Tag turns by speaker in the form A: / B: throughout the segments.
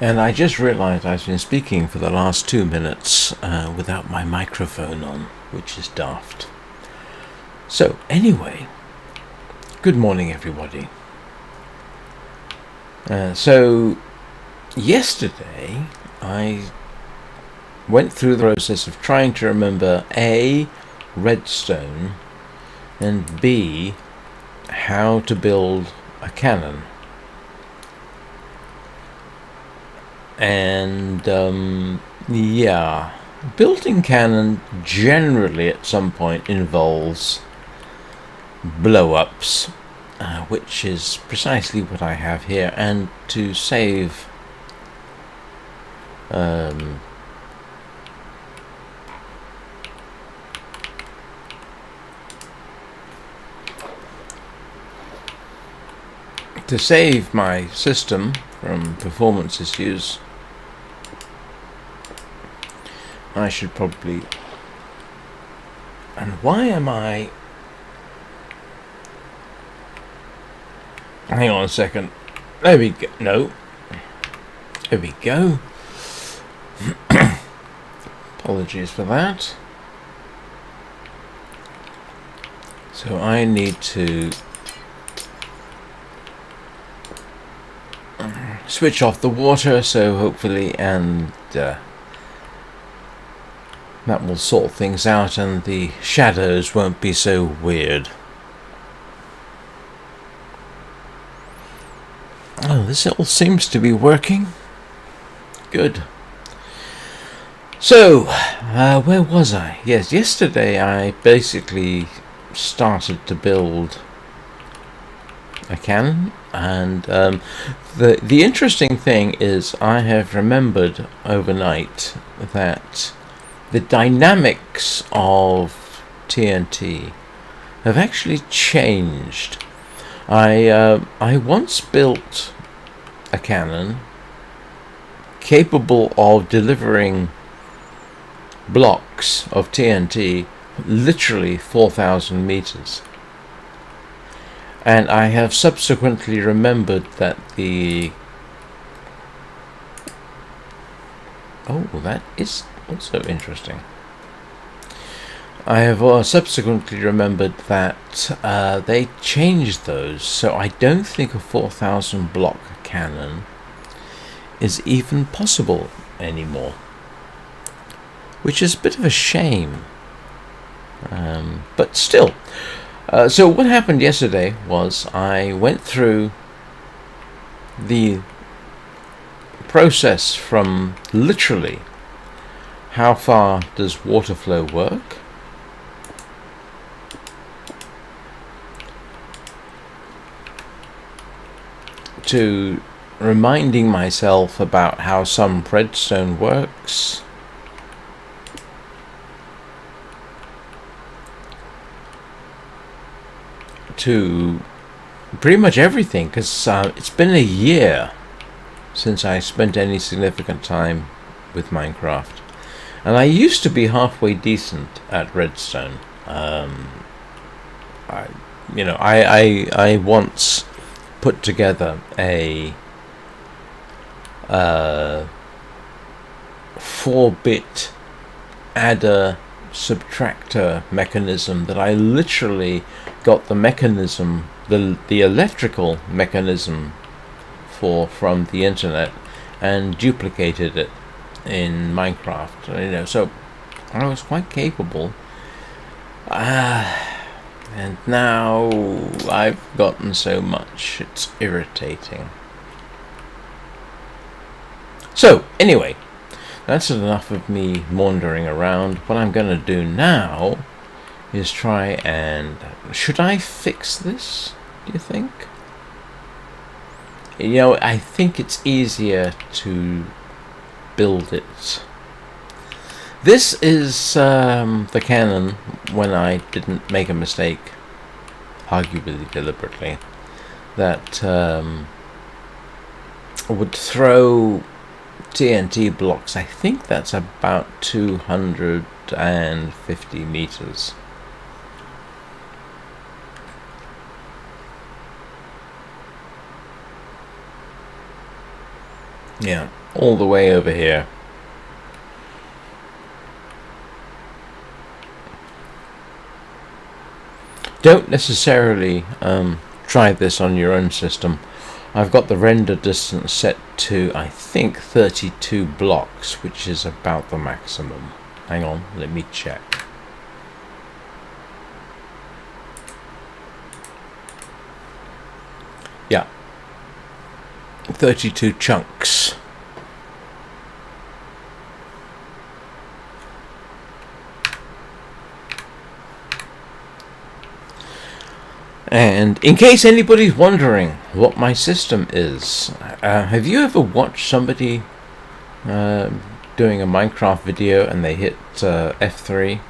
A: And I just realized I've been speaking for the last 2 minutes without my microphone on, which is daft. So, anyway, good morning, everybody. So, yesterday I went through the process of trying to remember A, redstone, and B, how to build a cannon. And yeah, building cannon generally at some point involves blow-ups, which is precisely what I have here. And to save my system from performance issues, I should probably... And why am I... Hang on a second. There we go. No. There we go. Apologies for that. So I need to switch off the water, so hopefully, and that will sort things out and the shadows won't be so weird. Oh, this all seems to be working. Good. So, where was I? Yes, yesterday I basically started to build a cannon, and the interesting thing is I have remembered overnight that the dynamics of TNT have actually changed. I once built a cannon capable of delivering blocks of TNT literally 4,000 meters. And I have subsequently remembered that that is also interesting. I have subsequently remembered that they changed those, so I don't think a 4,000 block cannon is even possible anymore, which is a bit of a shame. But still. So what happened yesterday was I went through the process from literally how far does water flow work to reminding myself about how some redstone works, to pretty much everything, because it's been a year since I spent any significant time with Minecraft, and I used to be halfway decent at redstone. I once put together a 4-bit adder subtractor mechanism that I literally got the mechanism, the electrical mechanism from the internet, and duplicated it in Minecraft. So I was quite capable. And now I've gotten so much, it's irritating. So, anyway, that's enough of me maundering around. What I'm going to do now is try and... Should I fix this, do you think? I think it's easier to build it. This is the cannon when I didn't make a mistake, arguably deliberately, that would throw TNT blocks. I think that's about 250 meters. Yeah, all the way over here. Don't necessarily try this on your own system. I've got the render distance set to, I think, 32 blocks, which is about the maximum. Hang on, let me check. Yeah, 32 chunks. And in case anybody's wondering what my system is, have you ever watched somebody doing a Minecraft video and they hit F3?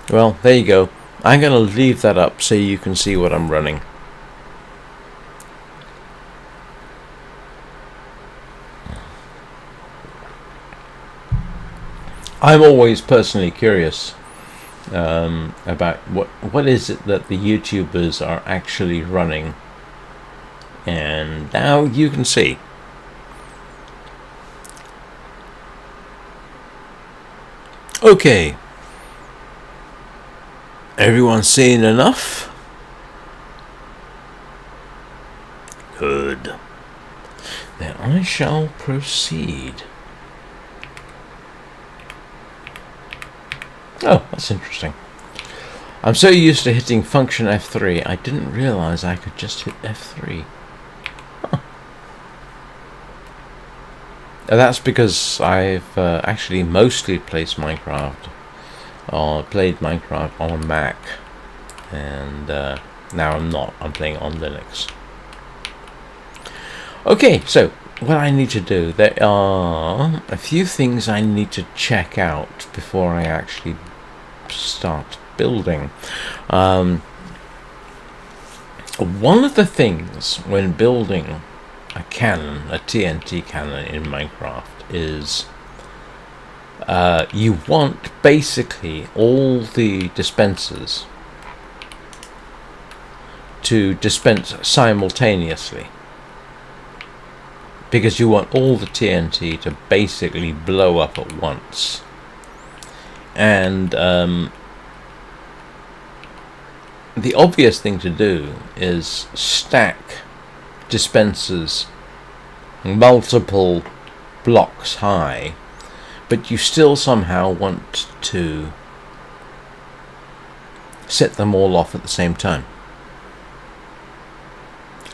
A: Well, there you go. I'm going to leave that up so you can see what I'm running. I'm always personally curious about what is it that the YouTubers are actually running, and now you can see. Okay, everyone seen enough? Good. Then I shall proceed. Oh, that's interesting. I'm so used to hitting function F3, I didn't realize I could just hit F3. Huh. That's because I've actually mostly played Minecraft on a Mac, and now I'm not. I'm playing on Linux. Okay, so what I need to do, there are a few things I need to check out before I actually start building. One of the things when building a cannon, a TNT cannon in Minecraft, is you want basically all the dispensers to dispense simultaneously, because you want all the TNT to basically blow up at once. And the obvious thing to do is stack dispensers multiple blocks high, but you still somehow want to set them all off at the same time.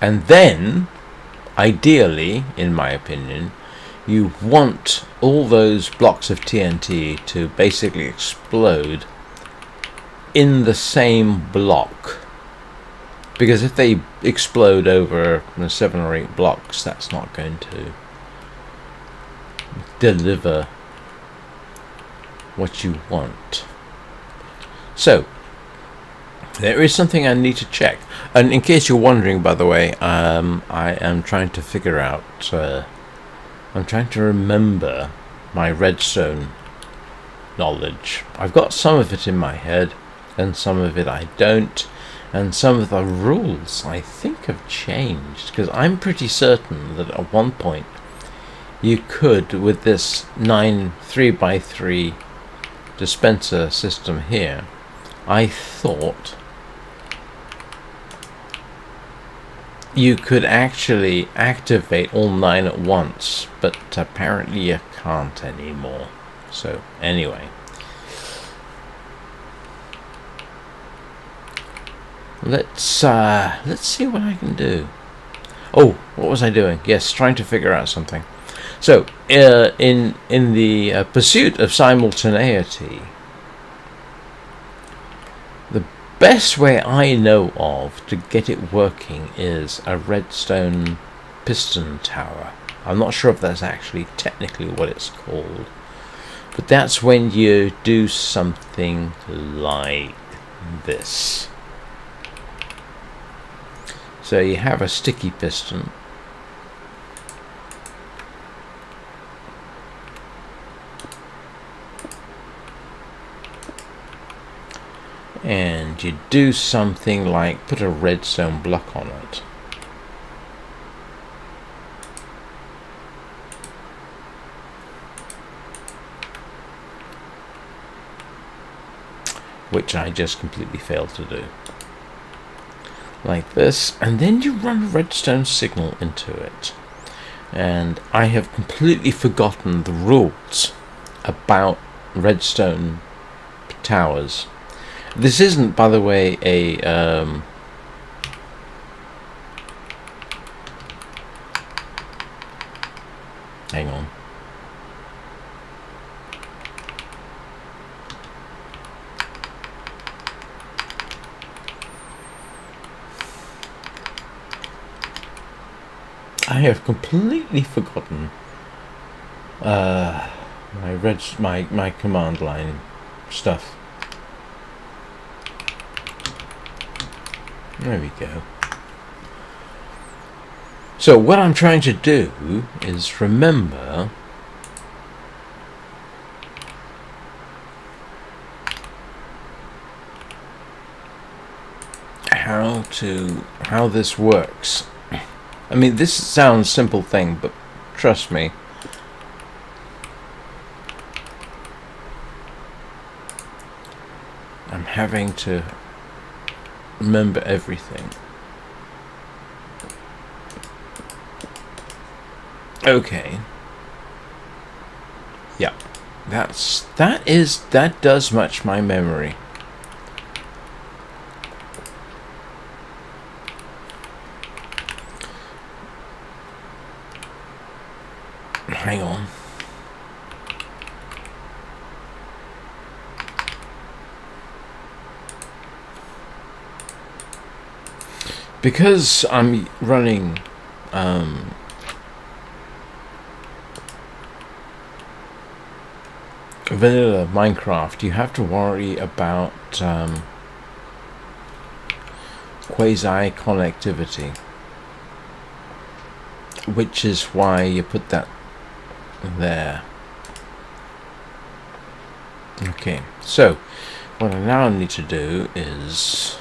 A: And then, ideally, in my opinion, you want all those blocks of TNT to basically explode in the same block. Because if they explode over 7 or 8 blocks, that's not going to deliver what you want. So, there is something I need to check. And in case you're wondering, by the way, I am trying to figure out... I'm trying to remember my redstone knowledge. I've got some of it in my head, and some of it I don't. And some of the rules, I think, have changed. Because I'm pretty certain that at one point, you could, with this 9 3x3 dispenser system here, I thought you could actually activate all 9 at once, but apparently you can't anymore. So anyway, let's see what I can do. Oh, what was I doing? Yes, trying to figure out something. So in the pursuit of simultaneity, the best way I know of to get it working is a redstone piston tower. I'm not sure if that's actually technically what it's called, but that's when you do something like this. So you have a sticky piston, and you do something like put a redstone block on it. which I just completely failed to do. Like this, and then you run a redstone signal into it. And I have completely forgotten the rules about redstone towers. This isn't, by the way, a hang on. I have completely forgotten my command line stuff. There we go. So what I'm trying to do is remember how this works. I mean, this sounds simple thing, but trust me, I'm having to remember everything. Okay. Yeah. That does match my memory. Hang on. Because I'm running vanilla Minecraft, you have to worry about quasi connectivity, which is why you put that there. Okay, so what I now need to do is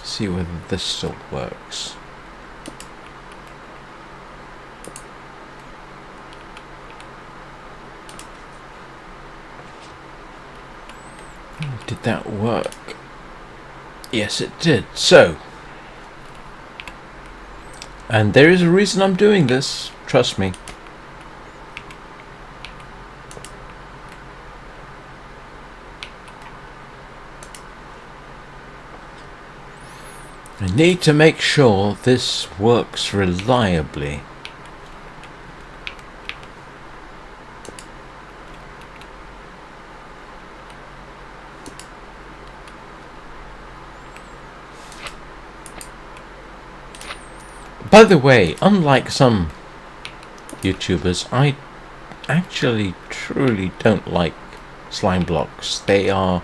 A: see whether this still works. Did that work? Yes, it did. So, and there is a reason I'm doing this, trust me. I need to make sure this works reliably. By the way, unlike some YouTubers, I actually truly don't like slime blocks. They are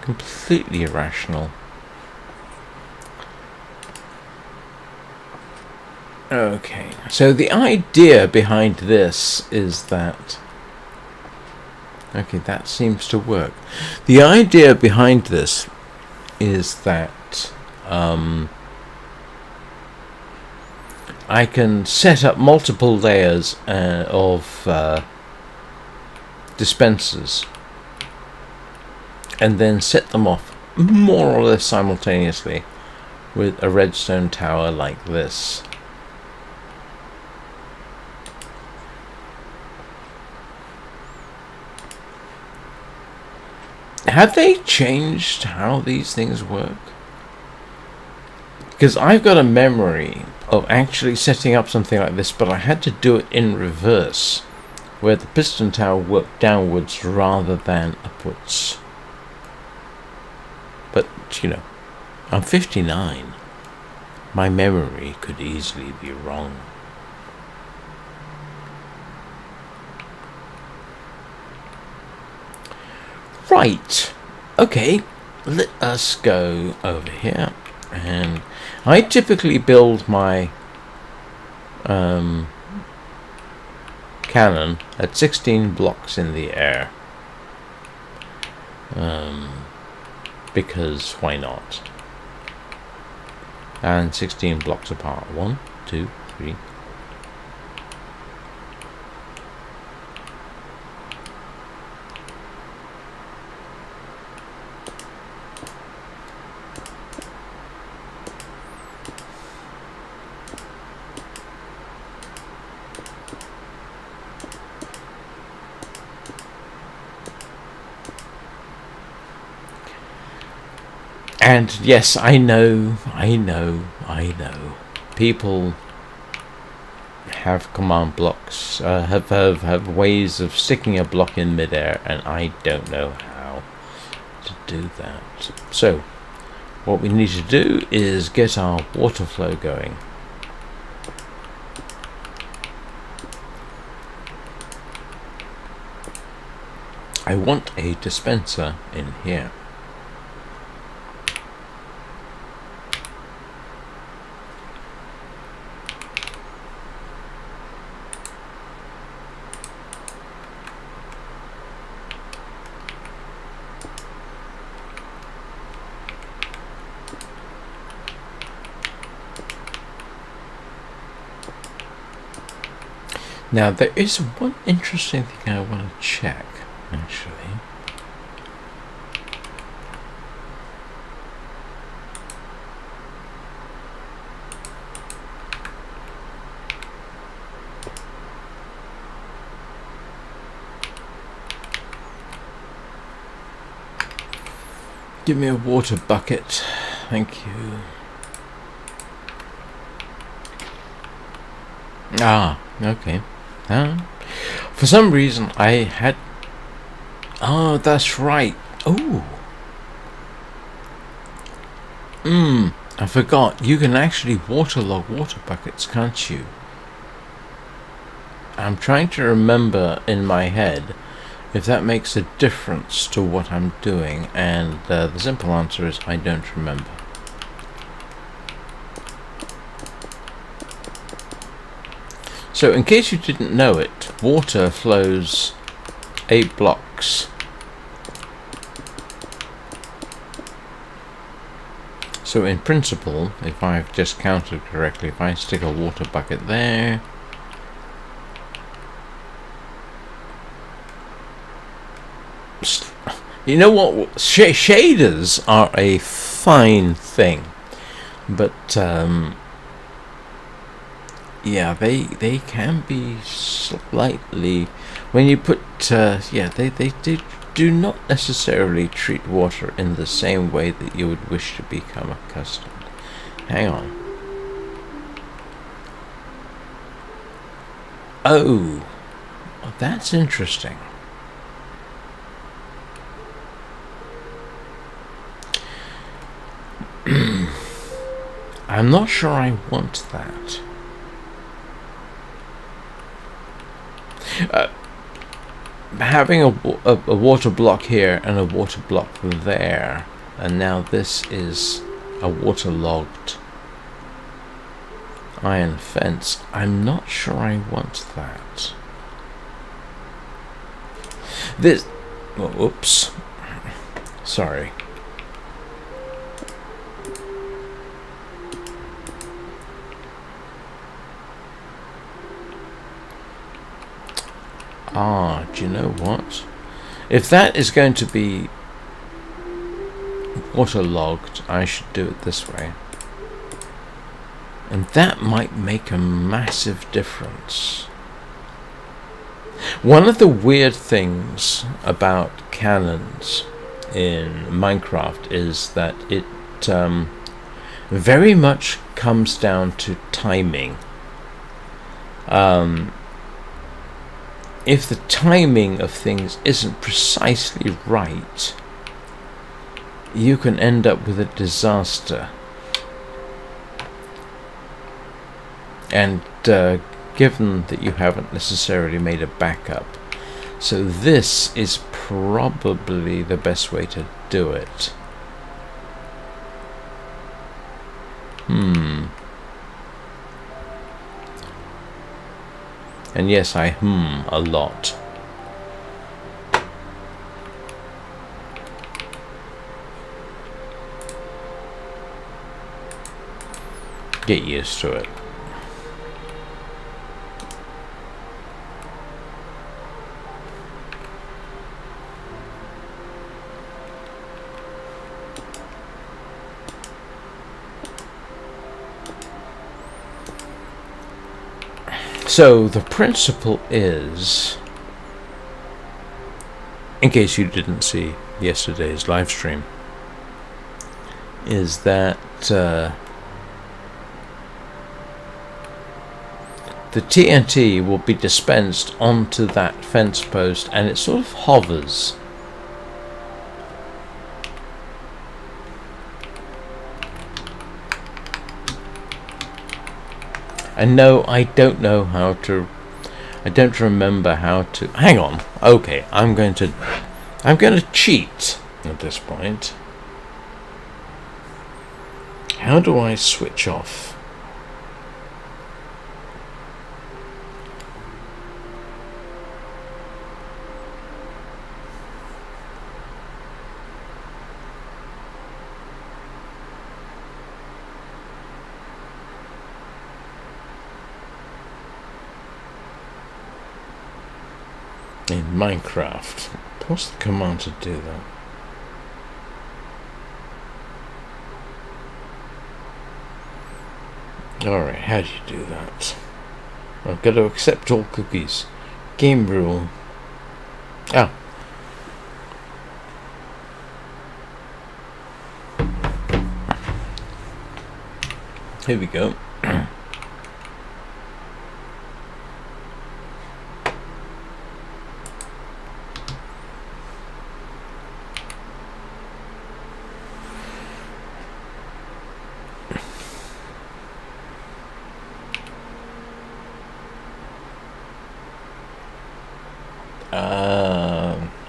A: completely irrational. Okay, so the idea behind this is that... Okay, that seems to work. The idea behind this is that I can set up multiple layers of dispensers and then set them off more or less simultaneously with a redstone tower like this. Have they changed how these things work? Because I've got a memory of actually setting up something like this, but I had to do it in reverse, where the piston tower worked downwards rather than upwards. But, you know, I'm 59. My memory could easily be wrong. Right. Okay, let us go over here. And I typically build my cannon at 16 blocks in the air. Because why not? And 16 blocks apart. 1, 2, 3. And yes, I know. People have command blocks, have ways of sticking a block in midair, and I don't know how to do that. So, what we need to do is get our water flow going. I want a dispenser in here. Now, there is one interesting thing I want to check, actually. Give me a water bucket. Thank you. Ah, okay. For some reason I had... Oh, that's right. Oh. I forgot. You can actually waterlog water buckets, can't you? I'm trying to remember in my head if that makes a difference to what I'm doing, and the simple answer is I don't remember. So, in case you didn't know it, water flows 8 blocks. So, in principle, if I've just counted correctly, if I stick a water bucket there, you know what? Shaders are a fine thing, but yeah, they can be slightly, when you put they do not necessarily treat water in the same way that you would wish to become accustomed. Hang on. Oh, that's interesting. I'm not sure I want that. Having a water block here and a water block there, and now this is a waterlogged iron fence. I'm not sure I want that. This... Oh, oops. Sorry. Ah, do you know what? If that is going to be waterlogged, I should do it this way. And that might make a massive difference. One of the weird things about cannons in Minecraft is that it very much comes down to timing. If the timing of things isn't precisely right, you can end up with a disaster. And given that you haven't necessarily made a backup, so this is probably the best way to do it. And yes, I a lot. Get used to it. So the principle is, in case you didn't see yesterday's live stream, is that the TNT will be dispensed onto that fence post, and it sort of hovers. And no, I don't know how to. I don't remember how to. Hang on. Okay, I'm going to cheat at this point. How do I switch off? In Minecraft. What's the command to do that? Alright, how do you do that? I've got to accept all cookies. Game rule. Ah. Here we go.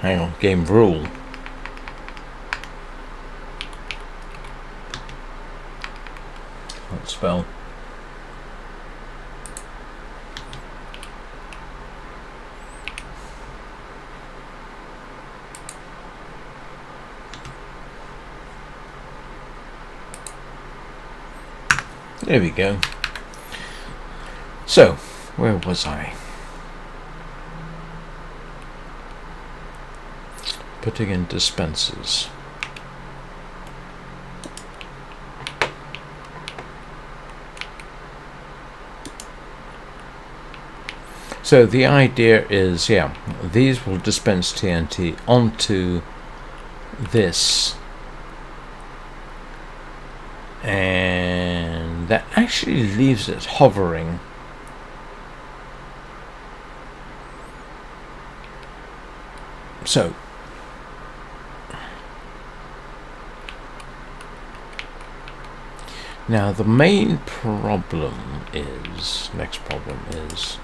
A: Hang on, game rule. What spell? There we go. So, where was I? Putting in dispensers. So the idea is, yeah, these will dispense TNT onto this, and that actually leaves it hovering. So now the main problem is, next problem is,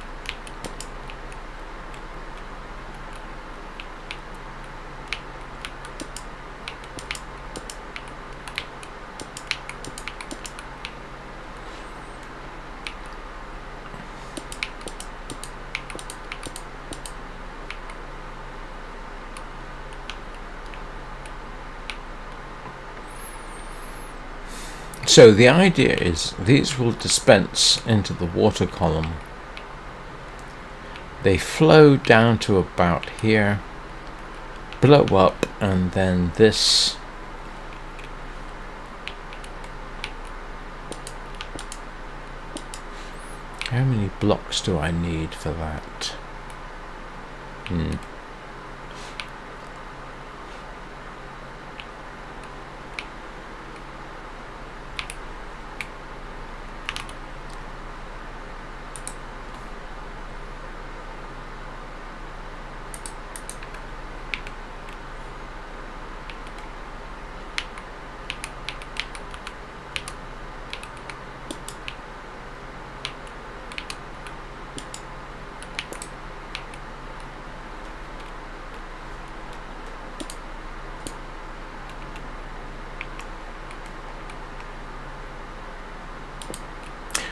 A: so the idea is these will dispense into the water column. They flow down to about here, blow up, and then this how many blocks do I need for that?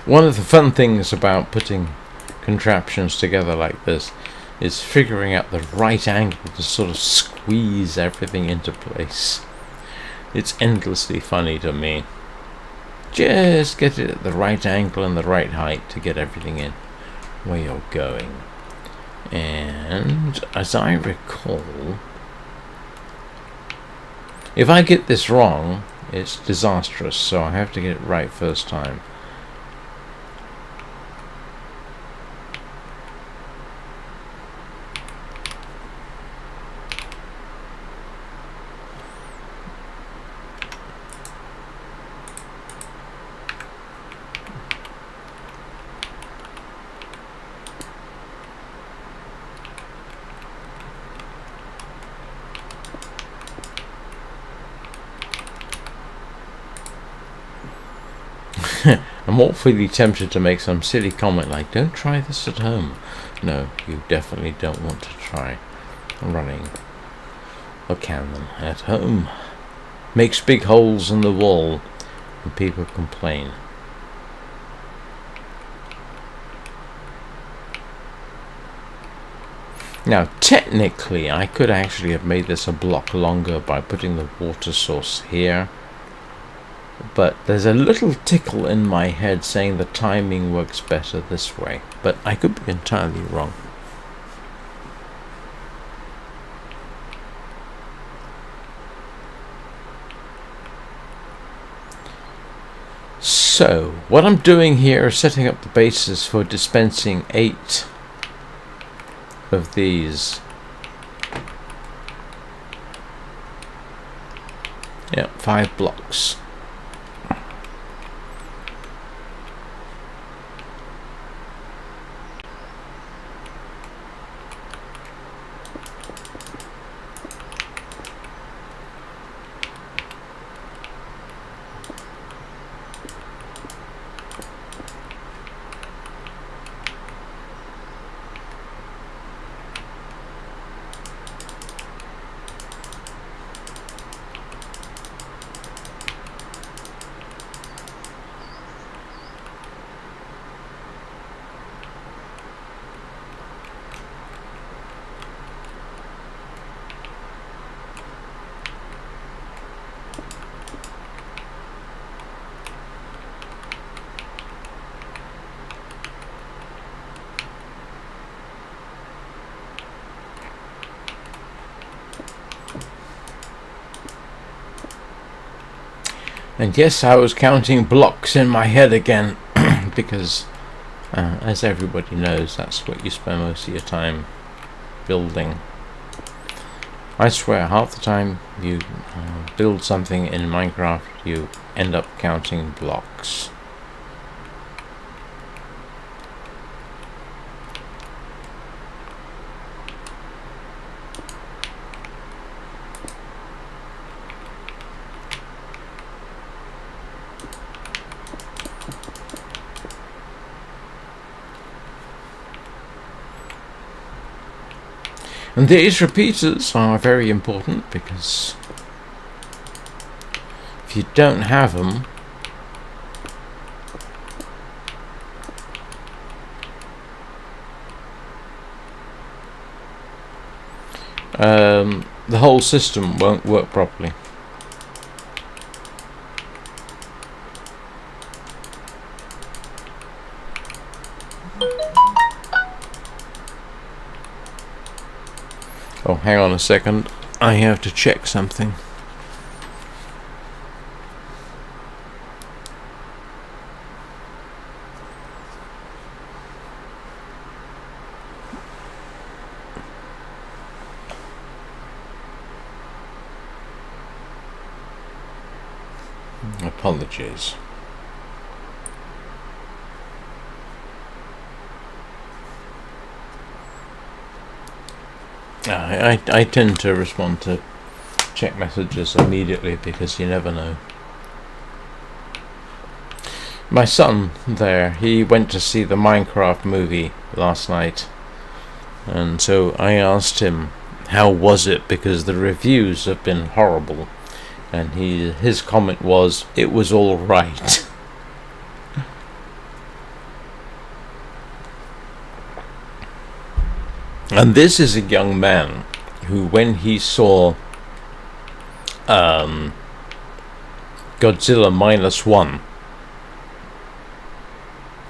A: One of the fun things about putting contraptions together like this is figuring out the right angle to sort of squeeze everything into place. It's endlessly funny to me. Just get it at the right angle and the right height to get everything in where you're going. And as I recall, if I get this wrong, it's disastrous, so I have to get it right first time. I'm awfully tempted to make some silly comment like, don't try this at home. No, you definitely don't want to try running a Canon at home. Makes big holes in the wall and people complain. Now, technically, I could actually have made this a block longer by putting the water source here. But there's a little tickle in my head saying the timing works better this way. But I could be entirely wrong. So, what I'm doing here is setting up the basis for dispensing 8 of these. Yep, 5 blocks. And yes, I was counting blocks in my head again, because as everybody knows, that's what you spend most of your time building. I swear, half the time you build something in Minecraft, you end up counting blocks. And these repeaters are very important, because if you don't have them, the whole system won't work properly. Oh, hang on a second. I have to check something. Apologies. I tend to respond to check messages immediately, because you never know. My son there, he went to see the Minecraft movie last night, and so I asked him how was it, because the reviews have been horrible, and his comment was, it was all right. And this is a young man who, when he saw Godzilla -1,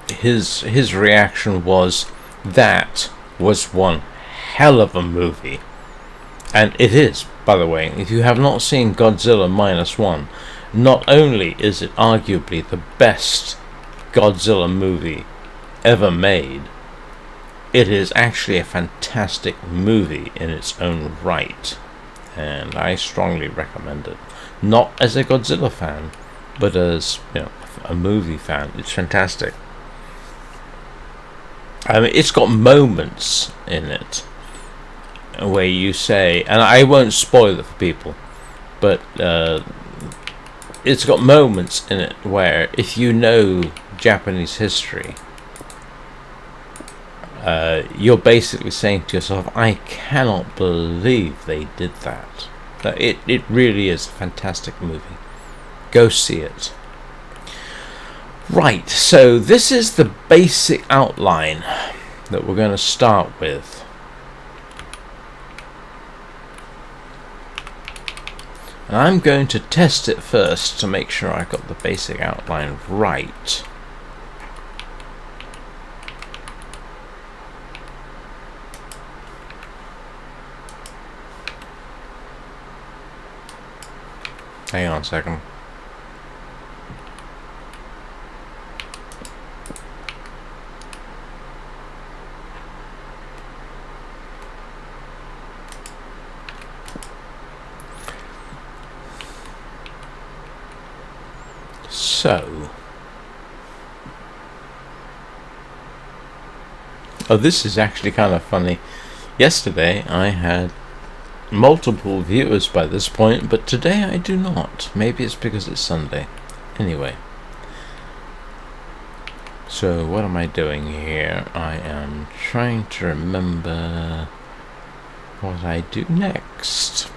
A: his reaction was, that was one hell of a movie. And it is, by the way. If you have not seen Godzilla -1, not only is it arguably the best Godzilla movie ever made, it is actually a fantastic movie in its own right, and I strongly recommend it. Not as a Godzilla fan, but as, you know, a movie fan. It's fantastic. I mean, it's got moments in it where you say, and I won't spoil it for people, but it's got moments in it where, if you know Japanese history, you're basically saying to yourself, I cannot believe they did that. It really is a fantastic movie. Go see it. Right, so this is the basic outline that we're going to start with. And I'm going to test it first to make sure I got the basic outline right. Hang on a second. So, this is actually kind of funny. Yesterday I had multiple viewers by this point, but today I do not. Maybe it's because it's Sunday. Anyway, so what am I doing here? I am trying to remember what I do next,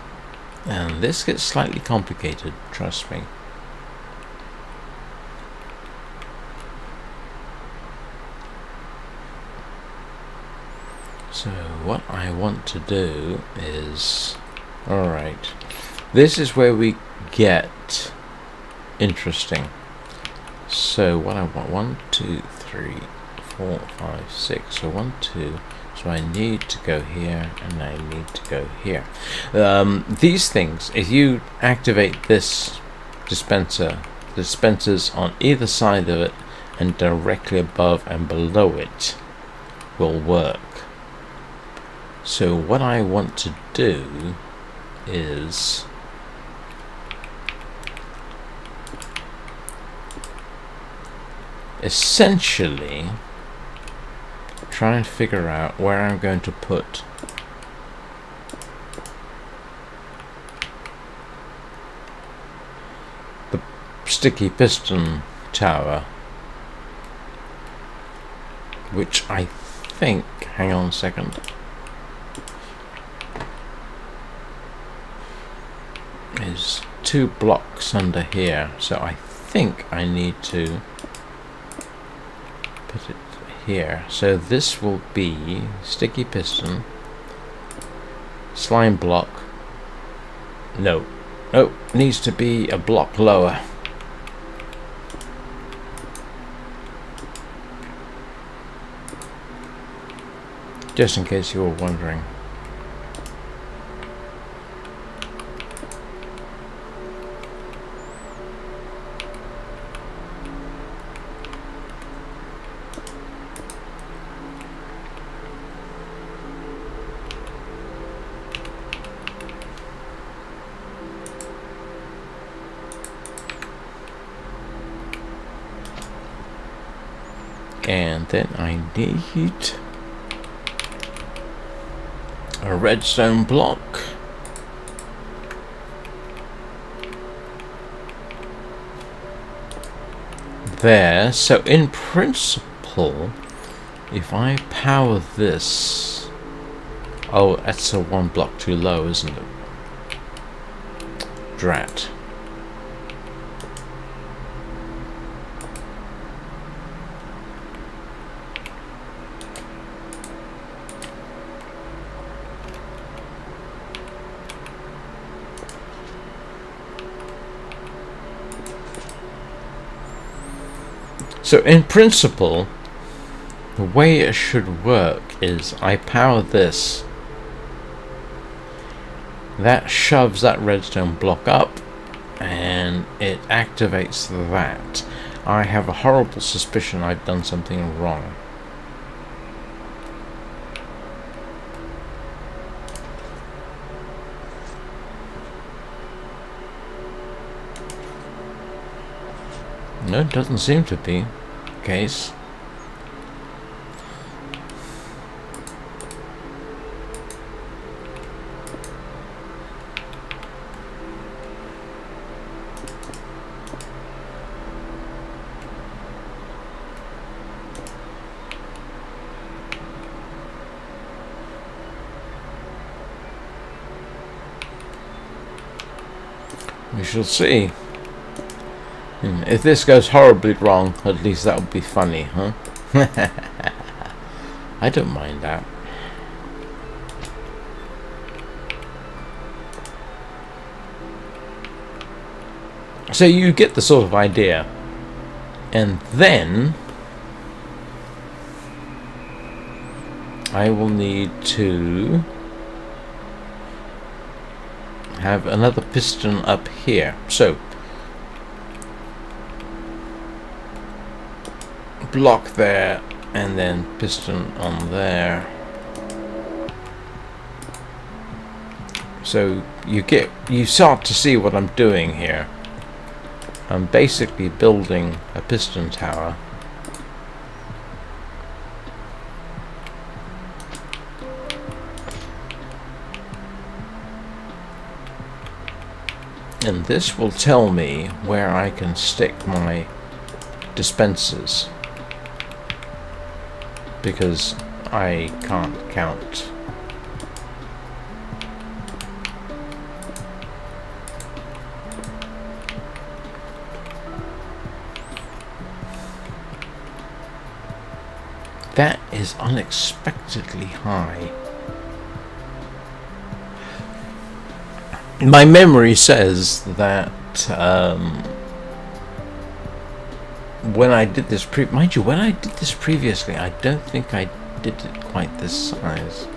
A: and this gets slightly complicated, trust me. So what I want to do is, alright, this is where we get interesting. So what I want, 1, 2, 3, 4, 5, 6, so 1, 2, so I need to go here and I need to go here. These things, if you activate this dispenser, the dispensers on either side of it and directly above and below it will work. So what I want to do is essentially try and figure out where I'm going to put the sticky piston tower, which I think, hang on a second, is 2 blocks under here, so I think I need to put it here. So this will be sticky piston, slime block. No, needs to be a block lower. Just in case you were wondering. And then I need a redstone block. There, so in principle, if I power this, oh, that's a 1 block too low, isn't it? Drat. So in principle, the way it should work is I power this. That shoves that redstone block up and it activates that. I have a horrible suspicion I've done something wrong. No, it doesn't seem to be the case. We shall see. If this goes horribly wrong, at least that would be funny, huh? I don't mind that. So you get the sort of idea. And then I will need to have another piston up here. So block there and then piston on there. So you start to see what I'm doing here. I'm basically building a piston tower. And this will tell me where I can stick my dispensers, because I can't count. That is unexpectedly high. My memory says that when I did this mind you, when I did this previously, I don't think I did it quite this size.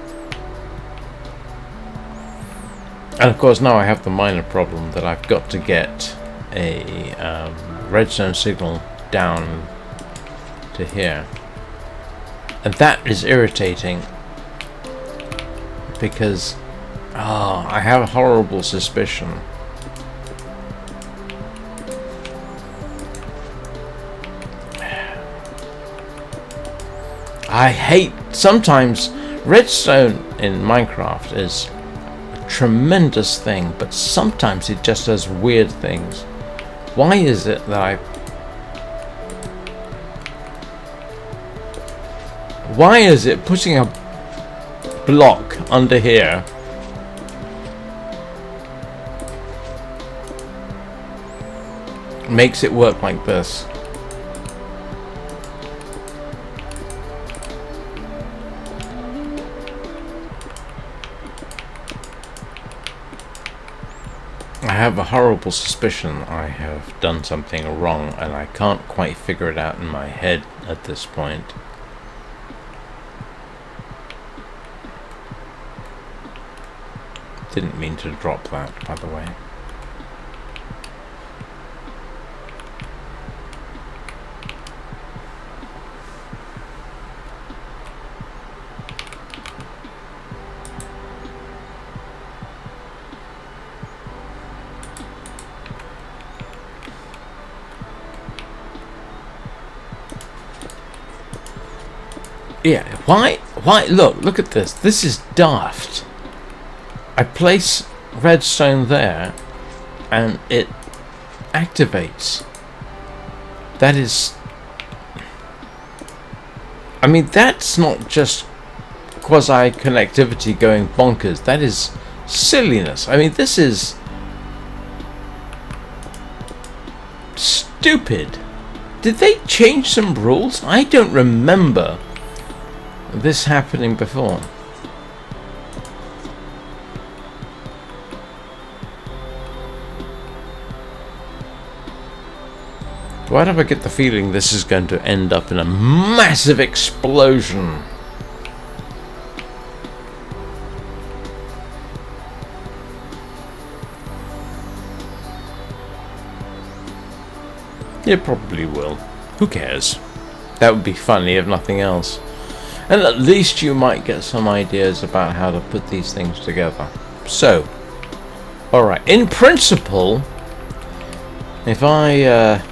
A: And of course now I have the minor problem that I've got to get a redstone signal down to here. And that is irritating, because I have a horrible suspicion I hate sometimes redstone in Minecraft is a tremendous thing, but sometimes it just does weird things. Why is it that why is it putting a block under here makes it work like this? I have a horrible suspicion I have done something wrong, and I can't quite figure it out in my head at this point. Didn't mean to drop that, by the way. Yeah, why, look at this. This is daft. I place redstone there, and it activates. That is... I mean, that's not just quasi-connectivity going bonkers. That is silliness. I mean, this is... stupid. Did they change some rules? I don't remember this happening before. Why do I get the feeling this is going to end up in a massive explosion? It probably will. Who cares? That would be funny if nothing else. And at least you might get some ideas about how to put these things together. So, alright, in principle, if I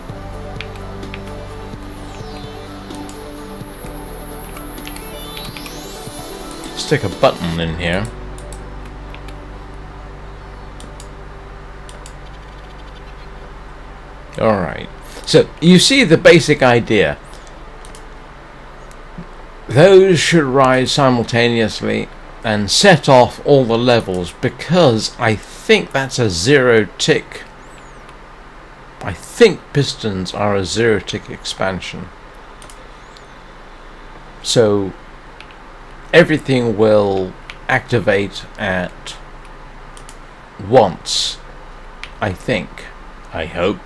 A: stick a button in here, alright, so you see the basic idea. Those should rise simultaneously and set off all the levels, because I think that's a zero tick I think pistons are a zero-tick expansion. So everything will activate at once, I think. I hope.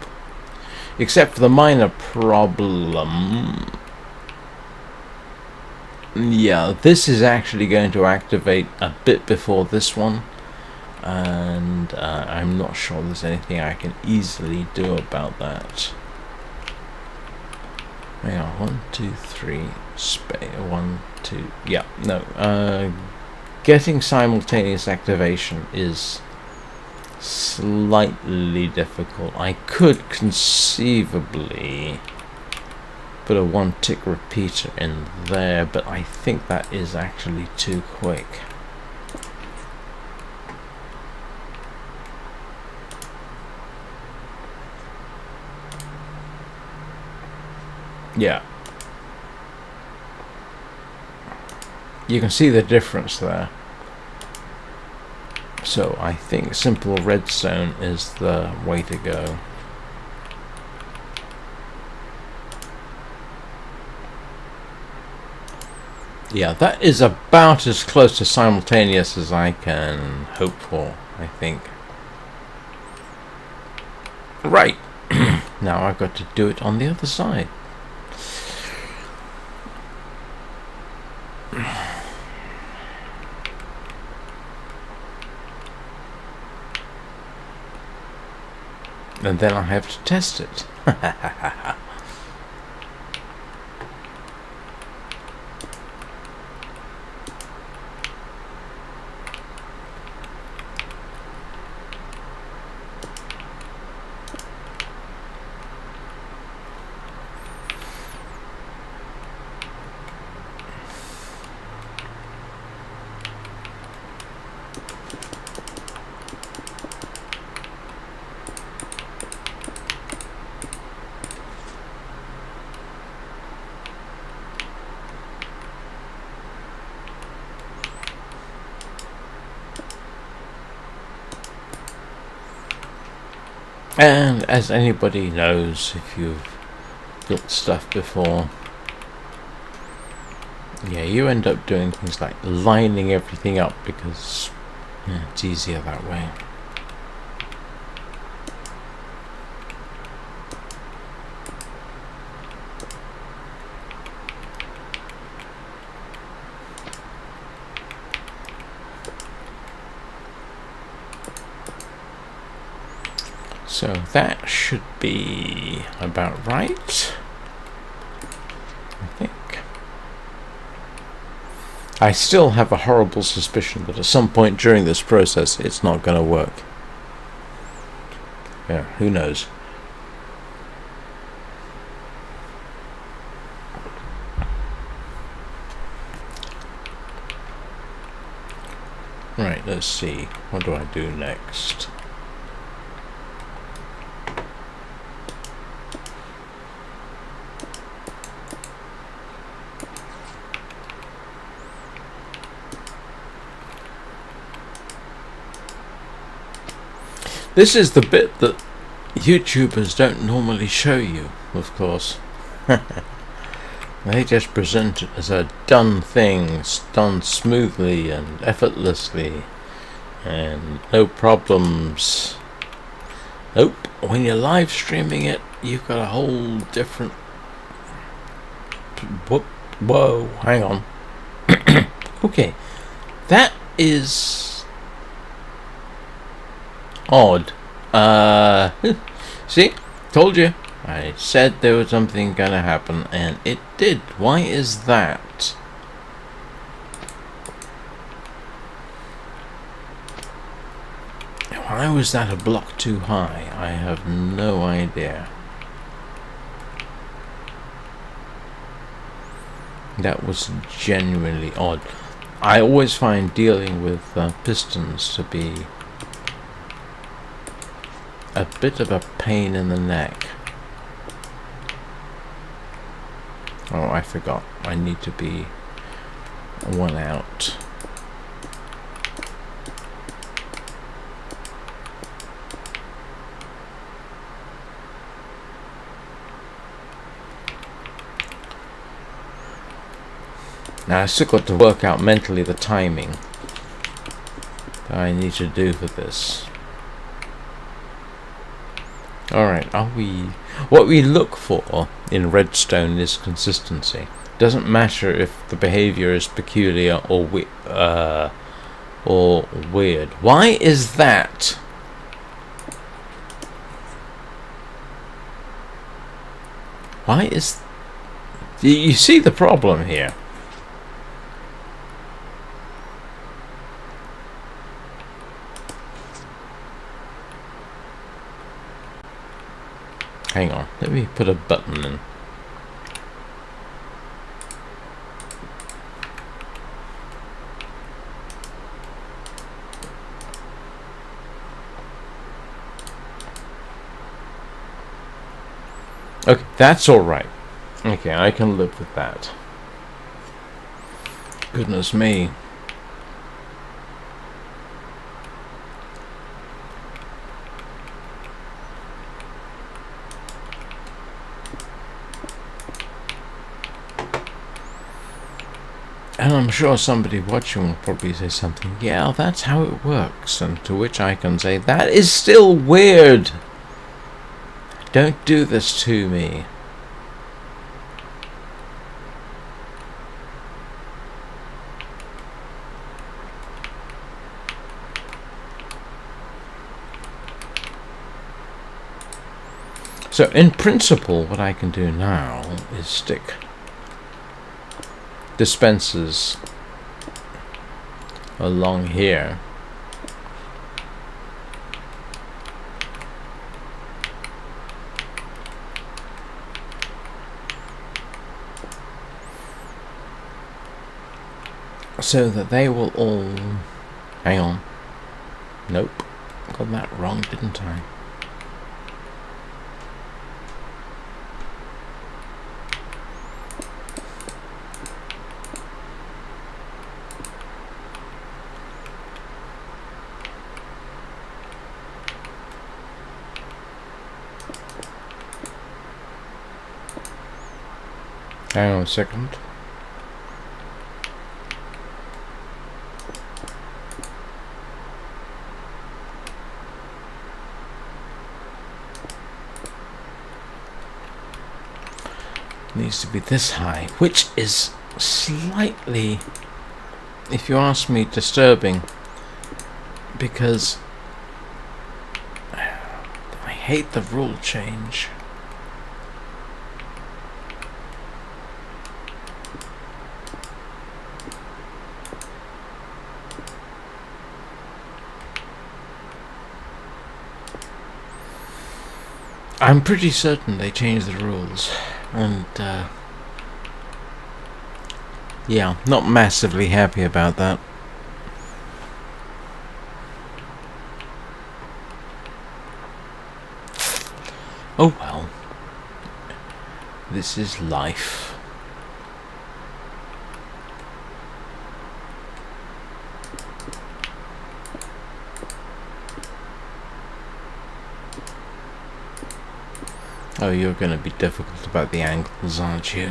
A: Except for the minor problem. Yeah, this is actually going to activate a bit before this one. And I'm not sure there's anything I can easily do about that. Hang on, 1, 2, 3, space, 1, 2, yeah, no, getting simultaneous activation is slightly difficult. I could conceivably put a 1-tick repeater in there, but I think that is actually too quick. Yeah. You can see the difference there. So I think simple redstone is the way to go. Yeah, that is about as close to simultaneous as I can hope for, I think. Right. Now I've got to do it on the other side. And then I have to test it. And as anybody knows, if you've built stuff before, yeah, you end up doing things like lining everything up because it's easier that way. So that should be about right, I think. I still have a horrible suspicion that at some point during this process it's not going to work. Yeah, who knows? Right, let's see. What do I do next? This is the bit that YouTubers don't normally show you, of course. They just present it as a done thing, done smoothly and effortlessly, and no problems. Nope, when you're live streaming it, you've got a whole different... Whoa, hang on. Okay, that is... odd. See? Told you. I said there was something gonna happen, and it did. Why is that? Why was that a block too high? I have no idea. That was genuinely odd. I always find dealing with pistons to be a bit of a pain in the neck. Oh, I forgot. I need to be one out. Now I still got to work out mentally the timing that I need to do for this. Alright, what we look for in redstone is consistency. Doesn't matter if the behavior is peculiar or weird. Why is that? Why is... You see the problem here? Hang on, let me put a button in. Okay, that's alright. Okay, I can live with that. Goodness me. And I'm sure somebody watching will probably say something, yeah, that's how it works. And to which I can say, that is still weird. Don't do this to me. So in principle, what I can do now is stick dispensers along here. So that they will all... Hang on. Nope. Got that wrong, didn't I? Hang on a second. Needs to be this high, which is slightly, if you ask me, disturbing, because I hate the rule change. I'm pretty certain they changed the rules, and yeah, not massively happy about that. Oh well, this is life. Oh, you're going to be difficult about the angles, aren't you?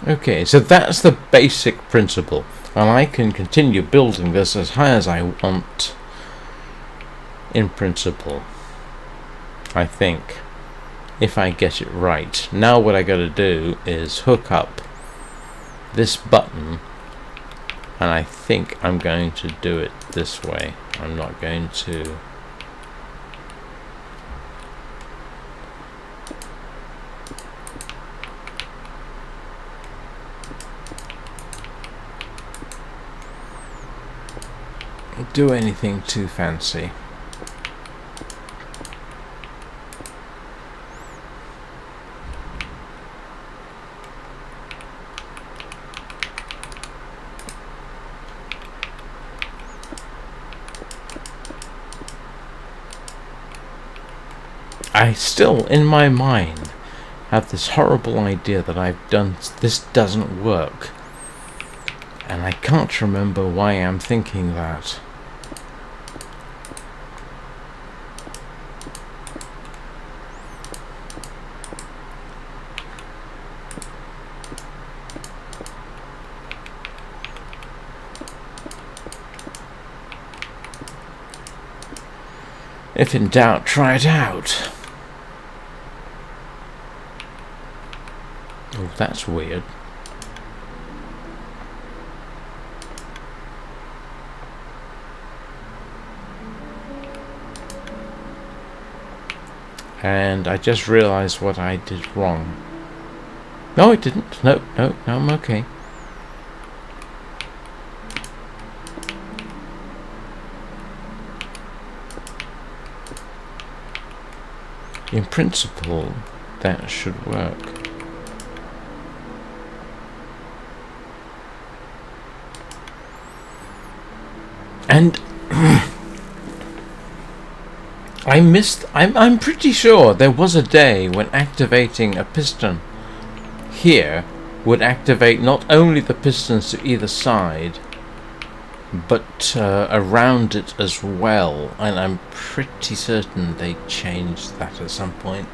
A: Okay, so that's the basic principle, and I can continue building this as high as I want in principle, I think, if I get it right. Now what I gotta do is hook up this button, and I think I'm going to do it this way. I'm not going to... do anything too fancy. I still, in my mind, have this horrible idea that this doesn't work. And I can't remember why I'm thinking that. If in doubt, try it out. Oh, that's weird. And I just realized what I did wrong. No, I didn't. No, I'm okay. In principle, that should work. And I'm pretty sure there was a day when activating a piston here would activate not only the pistons to either side, but around it as well, and I'm pretty certain they changed that at some point.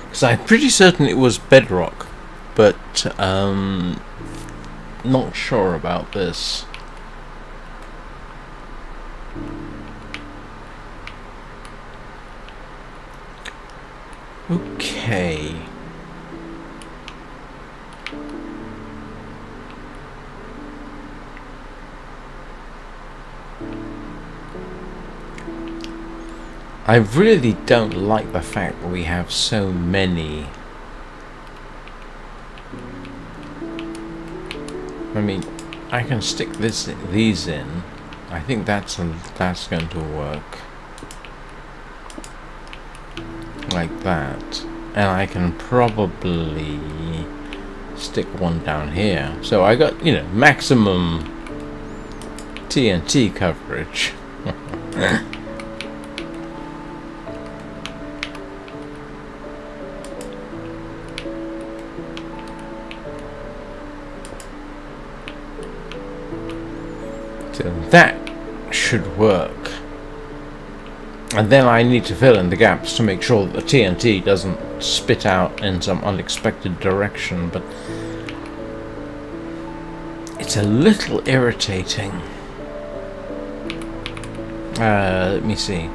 A: Because I'm pretty certain it was bedrock, but not sure about this. Okay. I really don't like the fact that we have so many. I mean, I can stick these in. I think that's going to work. Like that. And I can probably stick one down here. So I got, maximum TNT coverage. So that should work. And then I need to fill in the gaps to make sure that the TNT doesn't spit out in some unexpected direction, but it's a little irritating. Let me see.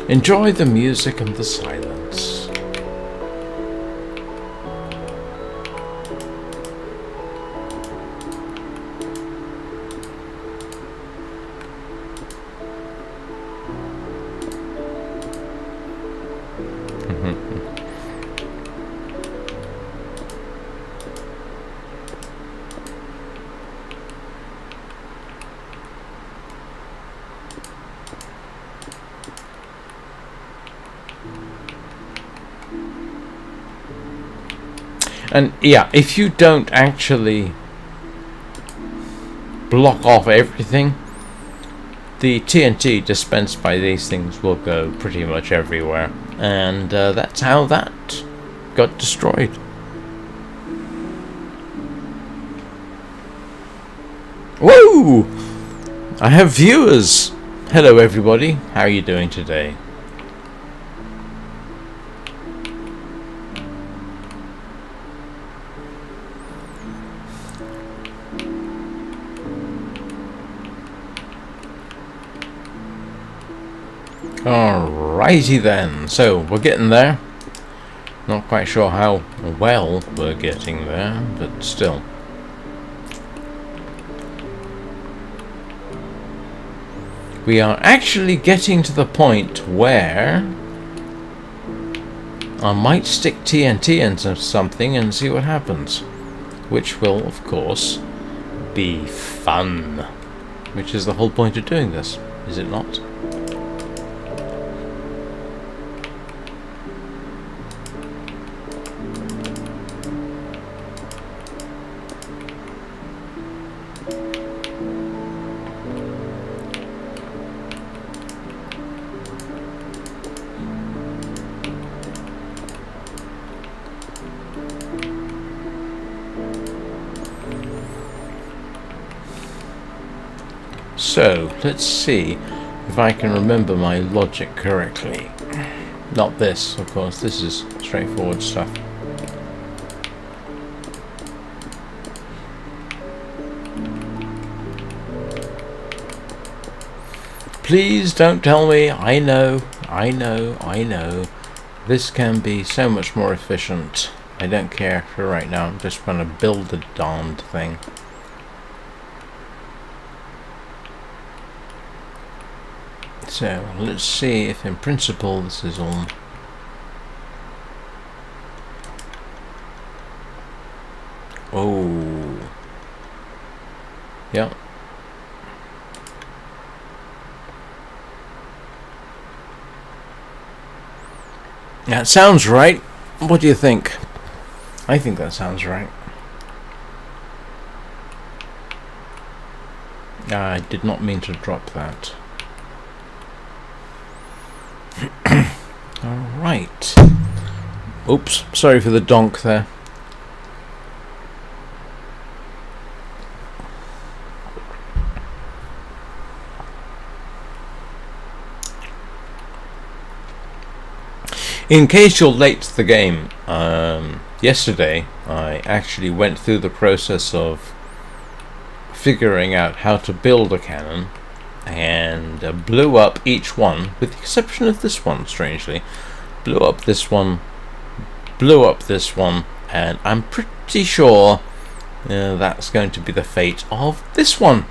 A: Enjoy the music and the silence. And yeah, if you don't actually block off everything, the TNT dispensed by these things will go pretty much everywhere. And that's how that got destroyed. Whoa! I have viewers! Hello everybody, how are you doing today? Alrighty then, so we're getting there. Not quite sure how well we're getting there, but still. We are actually getting to the point where I might stick TNT into something and see what happens. Which will, of course, be fun. Which is the whole point of doing this, is it not? So, let's see if I can remember my logic correctly. Not this, of course, this is straightforward stuff. Please don't tell me, I know. This can be so much more efficient. I don't care for right now, I'm just going to build the darned thing. So, let's see if in principle this is all... Oh. Yep. That sounds right. What do you think? I think that sounds right. I did not mean to drop that. Alright. Oops, sorry for the donk there. In case you're late to the game, yesterday I actually went through the process of figuring out how to build a cannon and blew up each one, with the exception of this one, strangely. Blew up this one, and I'm pretty sure that's going to be the fate of this one,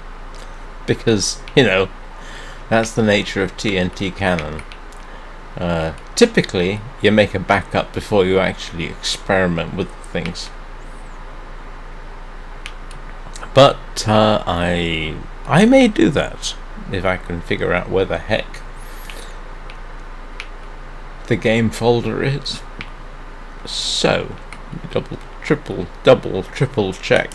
A: because, you know, that's the nature of TNT cannon. Typically, you make a backup before you actually experiment with things. But I may do that if I can figure out where the heck the game folder is. So, double, triple check.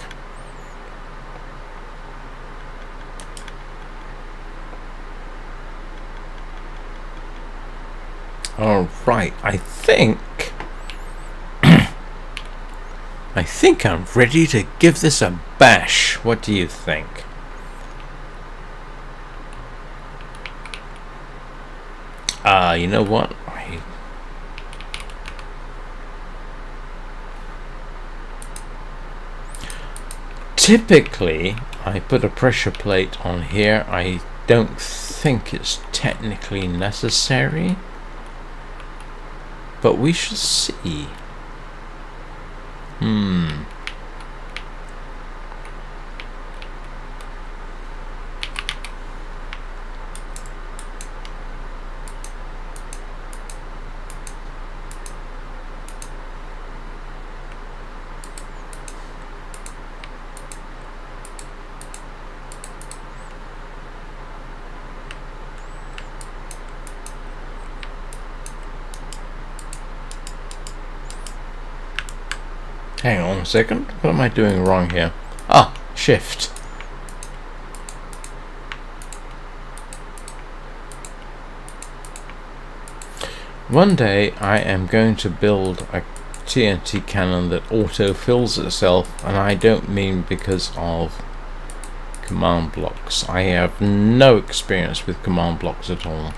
A: Alright, I think I'm ready to give this a bash. What do you think? You know what? Typically, I put a pressure plate on here. I don't think it's technically necessary, but we shall see. Hang on a second, what am I doing wrong here? Ah, shift. One day I am going to build a TNT cannon that auto-fills itself, and I don't mean because of command blocks. I have no experience with command blocks at all.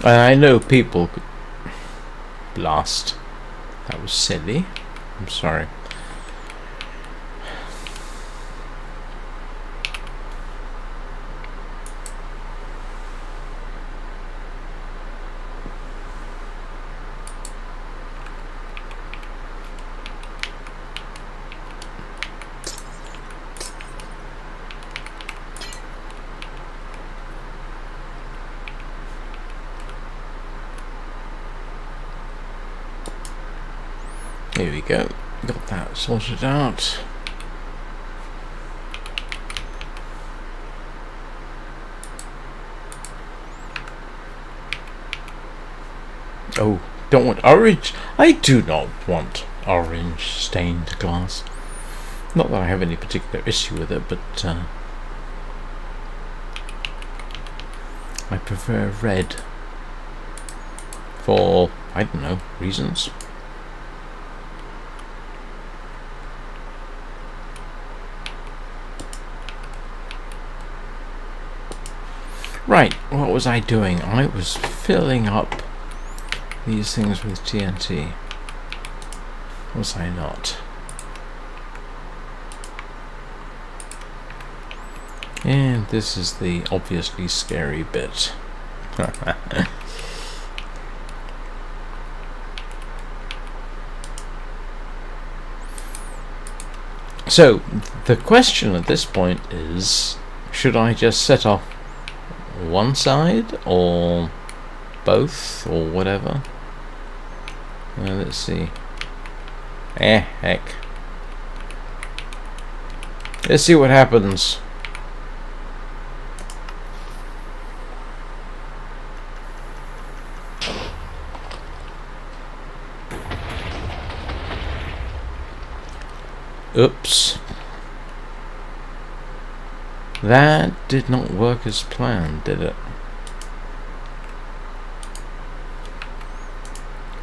A: And I know people could blast. That was silly. I'm sorry. Here we go. Got that sorted out. Oh, don't want orange. I do not want orange stained glass. Not that I have any particular issue with it, but I prefer red for, I don't know, reasons. Right, what was I doing? I was filling up these things with TNT. Was I not? And this is the obviously scary bit. So, the question at this point is, should I just set off one side or both or whatever? Let's see. Heck. Let's see what happens. Oops. That did not work as planned, did it?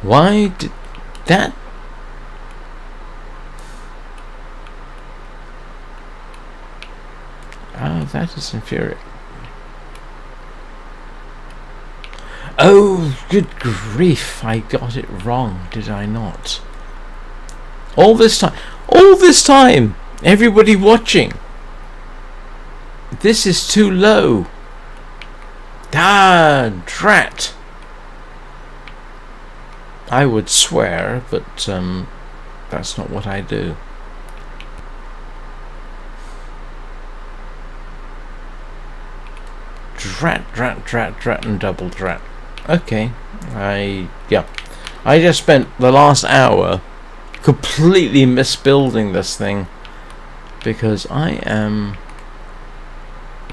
A: Why did that? Oh, that is infuriating. Oh, good grief, I got it wrong, did I not? All this time, everybody watching. This is too low. Ah, drat. I would swear, but that's not what I do. Drat, and double drat. Okay, I just spent the last hour completely misbuilding this thing because I am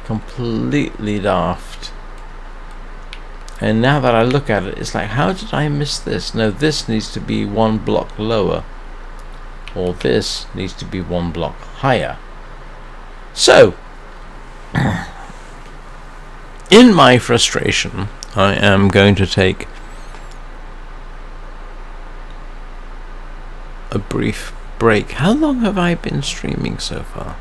A: completely daft. And now that I look at it, it's like, how did I miss this? No, this needs to be one block lower, or this needs to be one block higher. So, in my frustration, I am going to take a brief break. How long have I been streaming so far?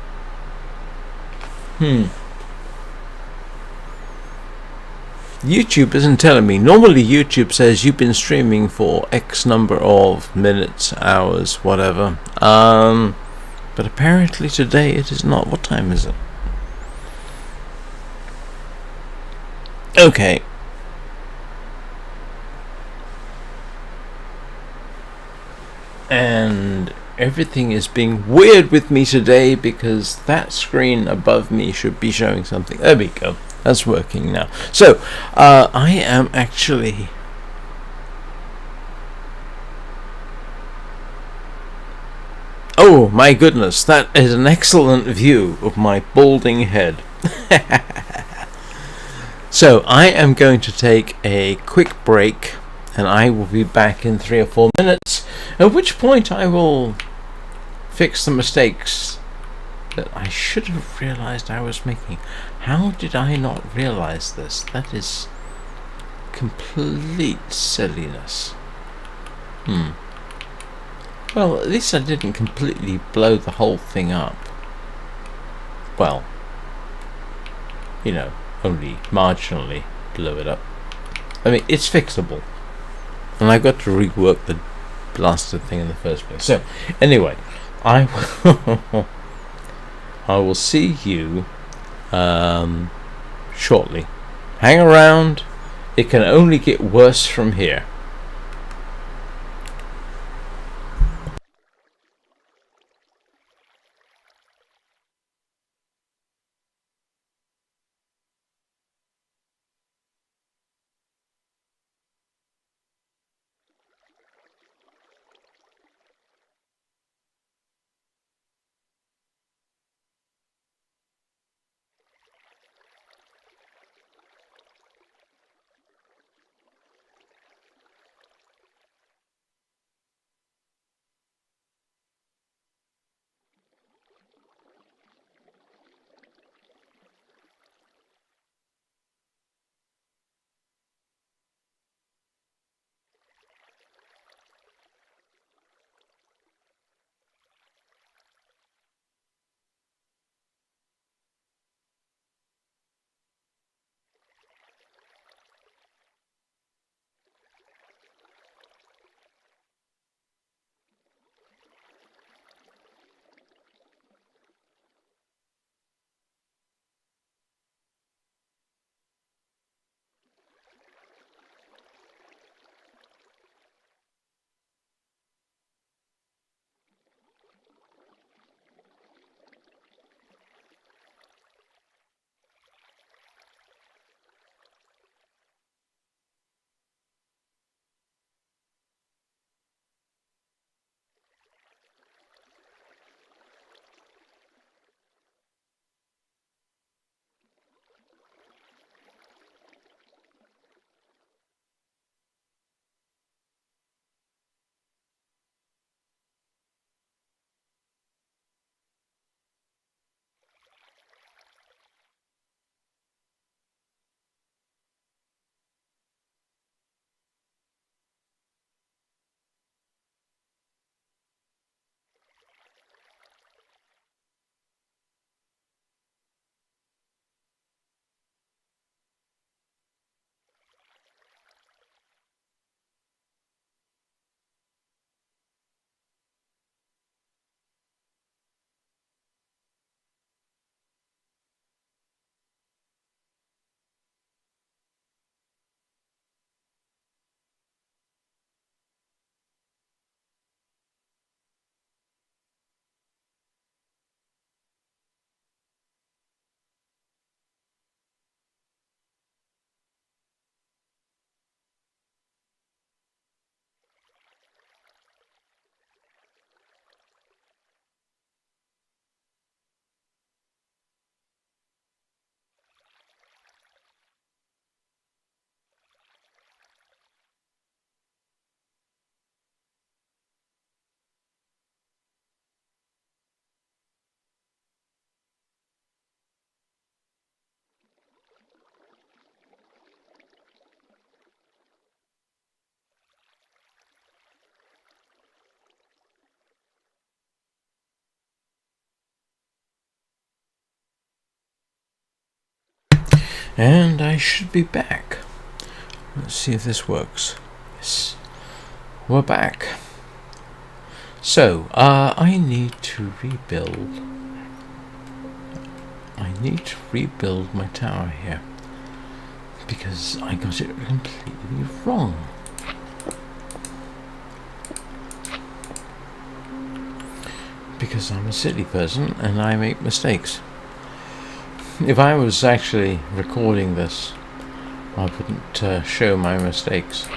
A: YouTube isn't telling me. Normally YouTube says you've been streaming for X number of minutes, hours, whatever. But apparently today it is not. What time is it? Okay. And everything is being weird with me today because that screen above me should be showing something. There we go. That's working now. So, I am actually... Oh my goodness, that is an excellent view of my balding head. So, I am going to take a quick break and I will be back in 3 or 4 minutes, at which point I will fix the mistakes that I should have realized I was making. How did I not realize this? That is complete silliness. Well, at least I didn't completely blow the whole thing up. Well, you know, only marginally blew it up. I mean, it's fixable. And I got to rework the blasted thing in the first place. So, anyway, I will see you shortly. Hang around. It can only get worse from here. And I should be back. Let's see if this works. Yes, we're back. So, I need to rebuild. I need to rebuild my tower here because I got it completely wrong. Because I'm a silly person and I make mistakes. If I was actually recording this, I wouldn't show my mistakes.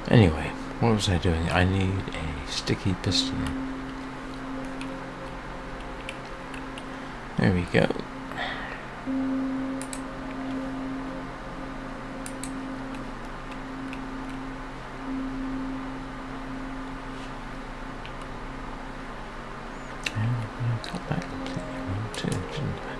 A: Anyway, what was I doing? I need a sticky piston. There we go. I got that completely wrong too, didn't I?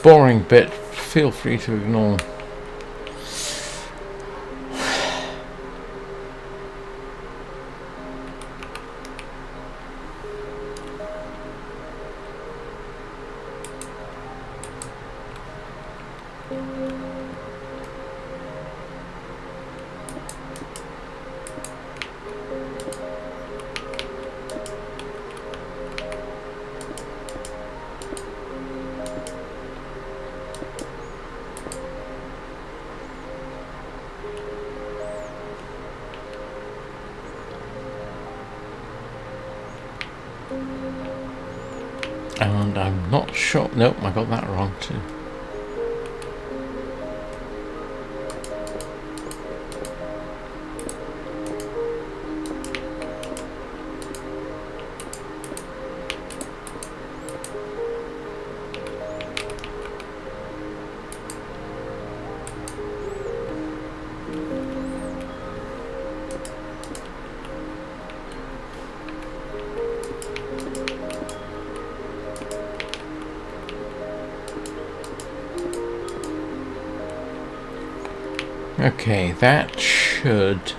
A: boring bit, feel free to ignore. And I'm not sure. Nope, I got that wrong too. Okay, that should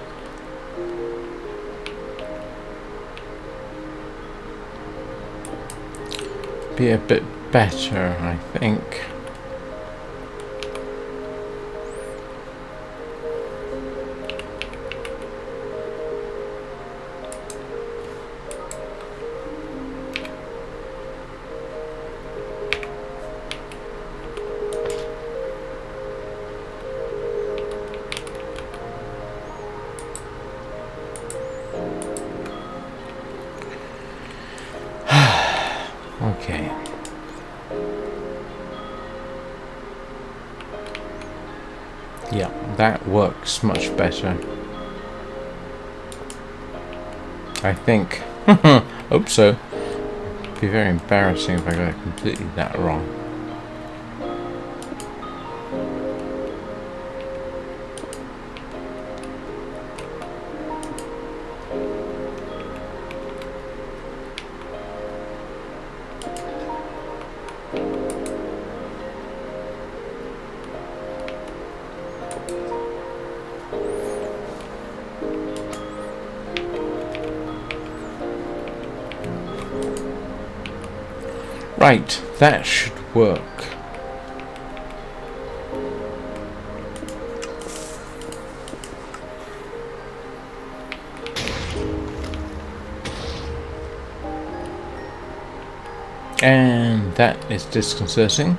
A: be a bit better, I think. Okay. Yeah, that works much better. I think. Hope so. It'd be very embarrassing if I got it completely that wrong. Right, that should work. And that is disconcerting.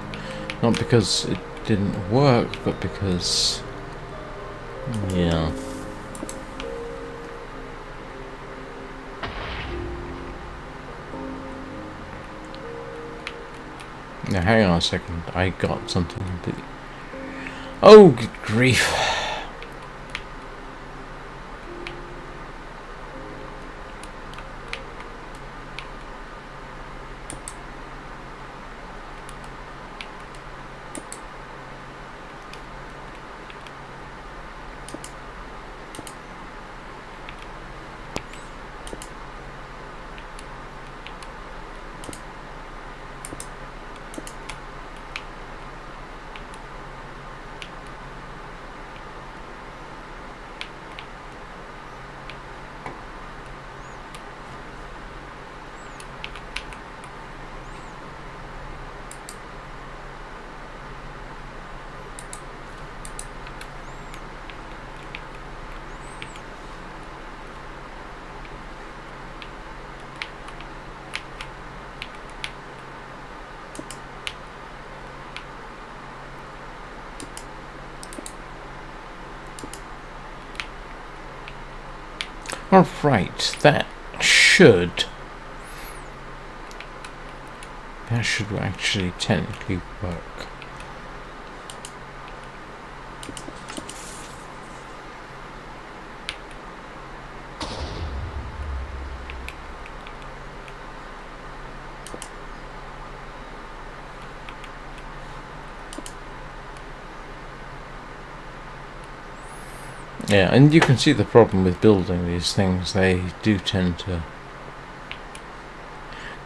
A: Not because it didn't work, but because... yeah. Now hang on a second, I got something completely... oh, good grief. Alright, that should actually technically work. Yeah, and you can see the problem with building these things. They do tend to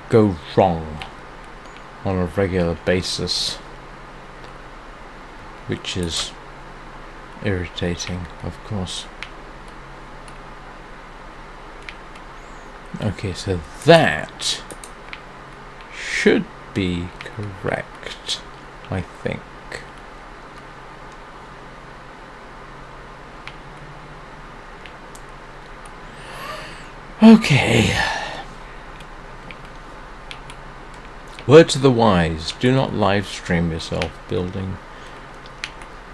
A: go wrong on a regular basis. which is irritating, of course. Okay, so that should be correct, I think. Okay. Word to the wise, do not live stream yourself building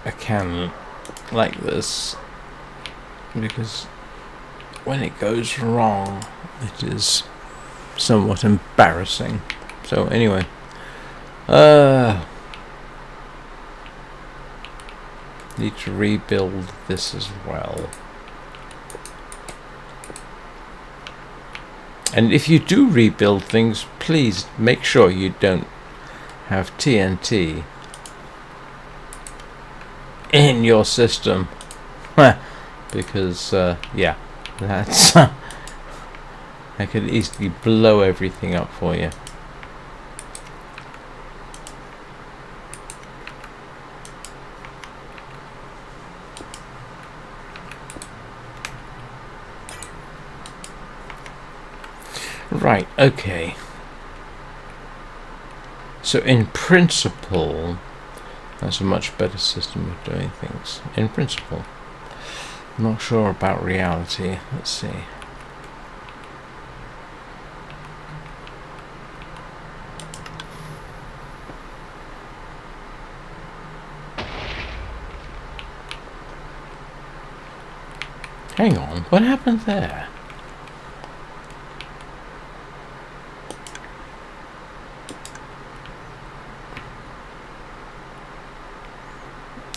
A: a cannon like this, because when it goes wrong it is somewhat embarrassing. So anyway, need to rebuild this as well. And if you do rebuild things, please make sure you don't have TNT in your system. Because, yeah, that's that could easily blow everything up for you. Right, okay. So in principle, that's a much better system of doing things. In principle. I'm not sure about reality. Let's see. Hang on, what happened there?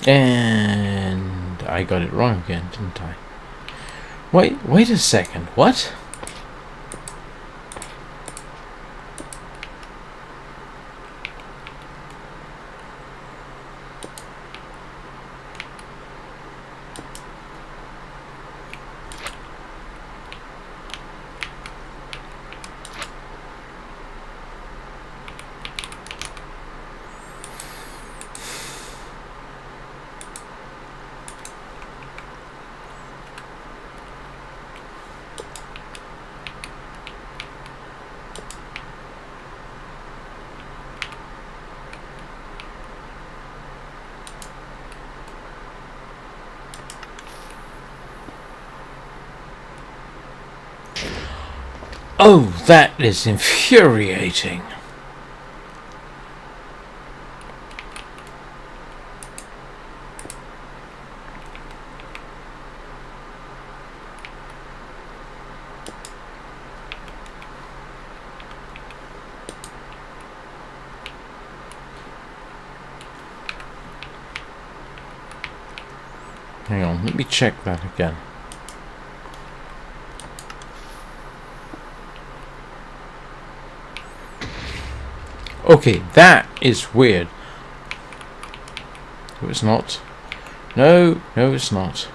A: And I got it wrong again, didn't I? Wait a second, what? Oh, that is infuriating. Hang on, let me check that again. Okay, that is weird. No, it's not. No, it's not.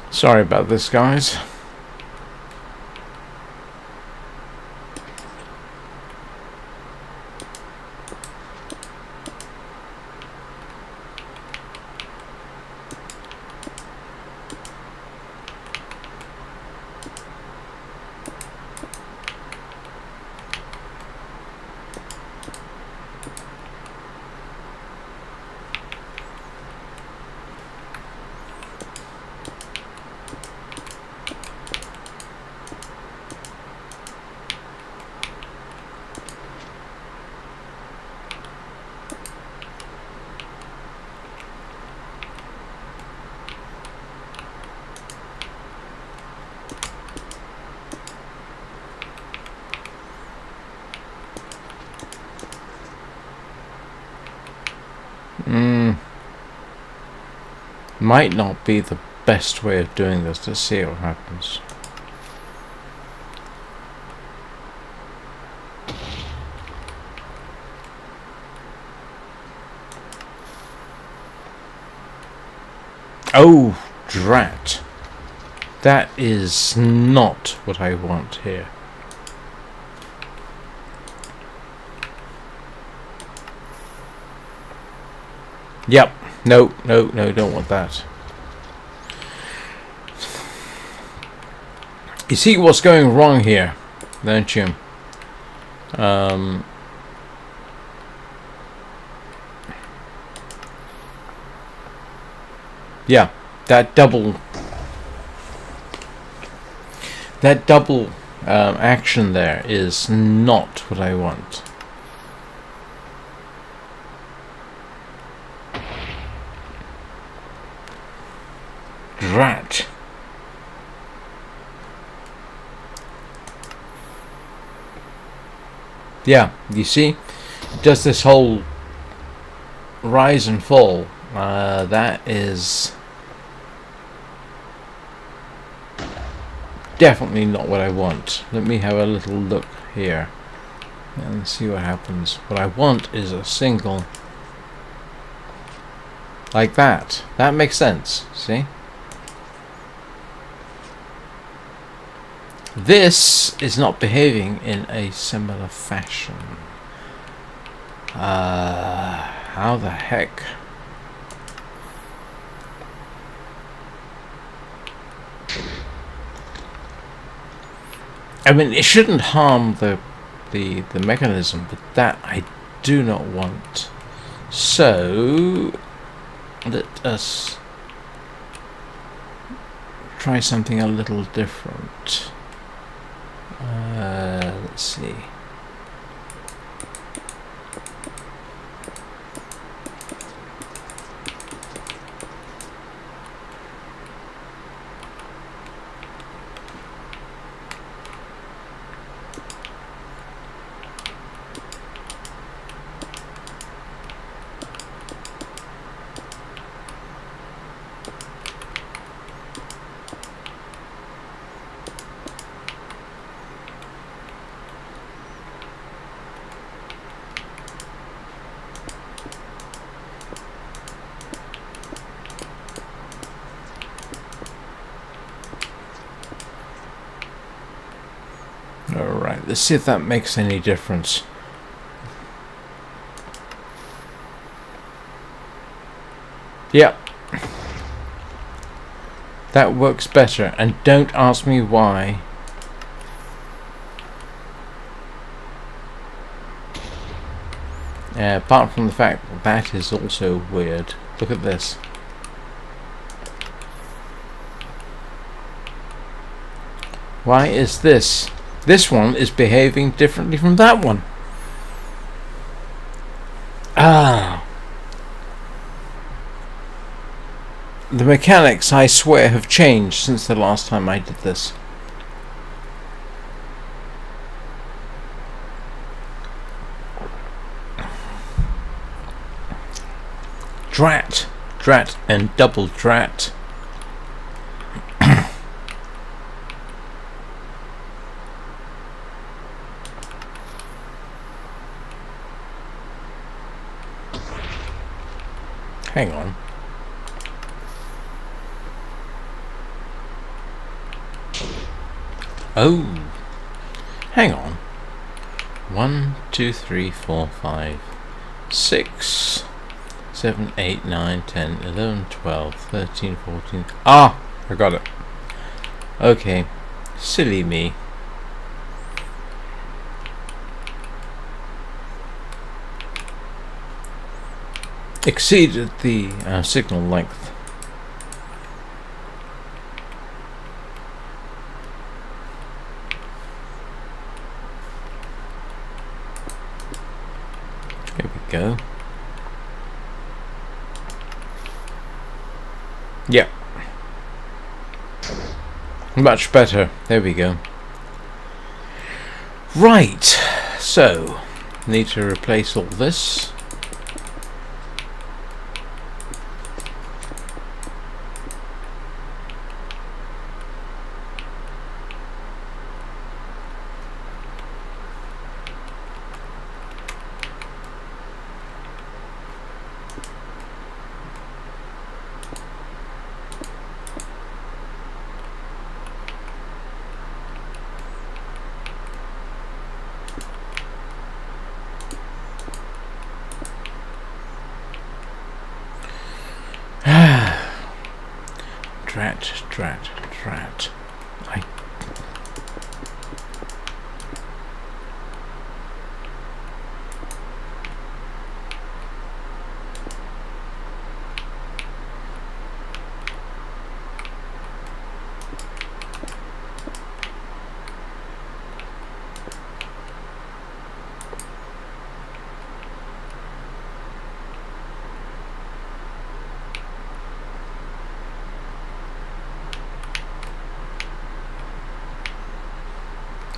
A: Sorry about this, guys. Might not be the best way of doing this. Let's see what happens. Oh, drat. That is not what I want here. Yep. No, don't want that. You see what's going wrong here, don't you? Yeah, that double action there is not what I want. Drat. Yeah, you see, it does this whole rise and fall. That is definitely not what I want. Let me have a little look here and see what happens. What I want is a single like that. That makes sense, see? This is not behaving in a similar fashion. How the heck? I mean, it shouldn't harm the mechanism, but that I do not want. So let us try something a little different. Let's see. Alright, let's see if that makes any difference. Yep. That works better, and don't ask me why. Apart from the fact that is also weird. Look at this. Why is this? This one is behaving differently from that one. The mechanics, I swear, have changed since the last time I did this. Drat, drat, and double drat. Hang on. Oh, hang on. 1, 2, 3, 4, 5, 6, 7, 8, 9, 10, 11, 12, 13, 14. Ah, I got it. Okay, silly me. Exceeded the signal length. Here we go. Yep. Much better. There we go. Right. So, need to replace all this. Drat. I...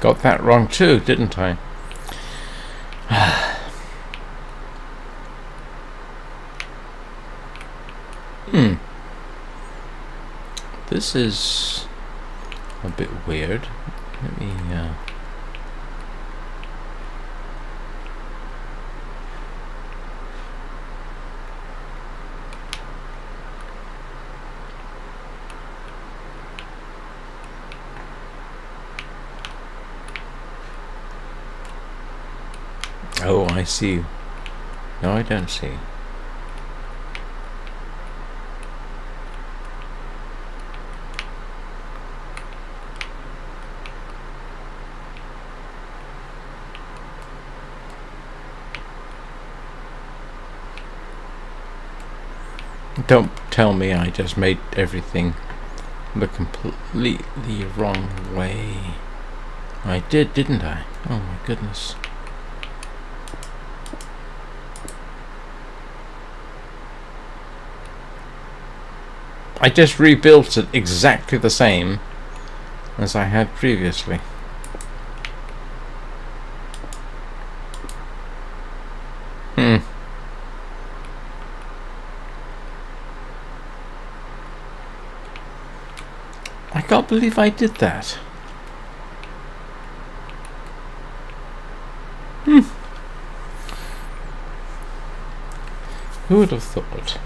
A: Got that wrong too, didn't I? This is a bit weird. Let me Oh, I see. No, I don't see. Don't tell me I just made everything look completely wrong way. I did, didn't I? Oh my goodness. I just rebuilt it exactly the same as I had previously. I can't believe I did that. Who would have thought?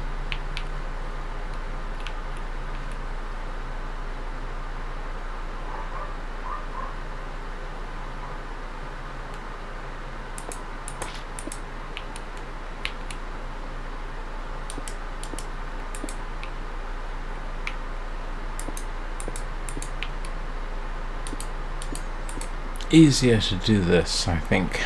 A: Easier to do this, I think.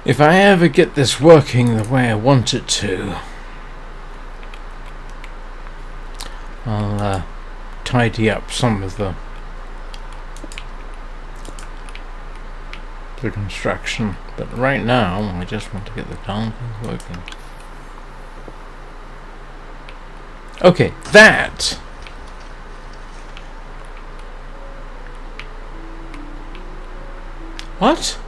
A: If I ever get this working the way I want it to, I'll tidy up some of the construction. But right now, I just want to get the darn thing working. Okay, that. What?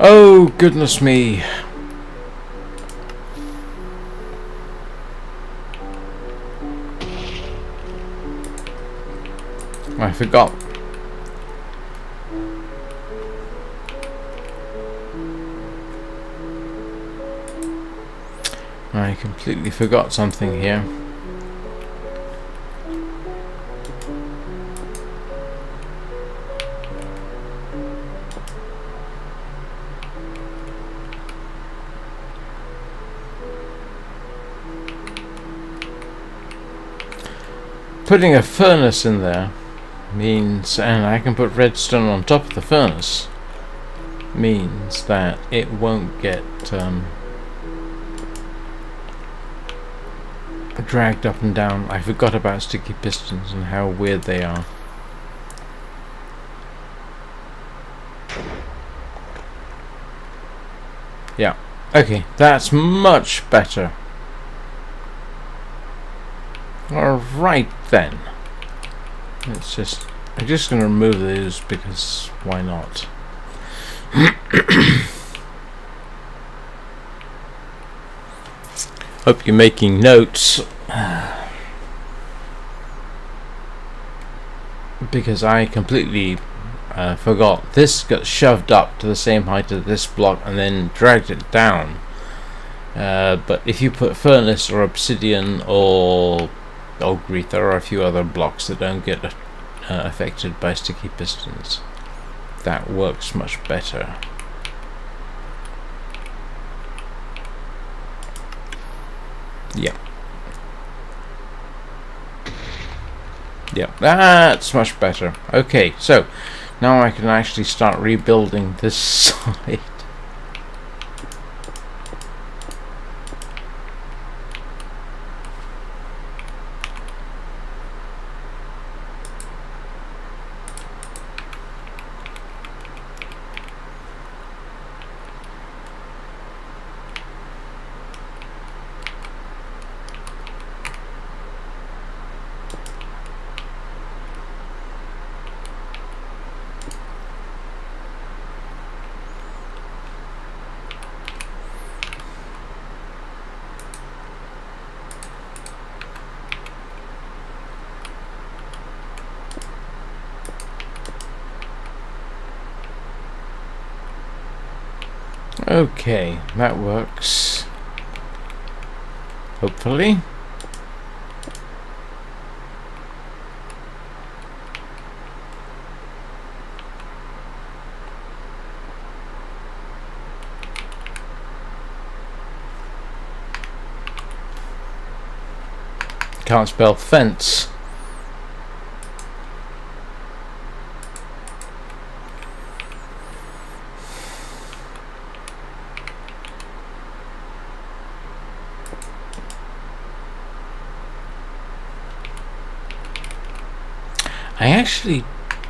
A: Oh, goodness me. I forgot. I completely forgot something here. putting a furnace in there means, and I can put redstone on top of the furnace, means that it won't get dragged up and down. I forgot about sticky pistons and how weird they are. Yeah, okay, that's much better. Alright then. I'm just going to remove those because why not? Hope you're making notes. Because I completely forgot. This got shoved up to the same height as this block and then dragged it down. But if you put furnace or obsidian or Ogreath, there are a few other blocks that don't get affected by sticky pistons. That works much better. Yeah. Yeah, that's much better. Okay, so now I can actually start rebuilding this side. Okay, that works. Hopefully. Can't spell fence. I actually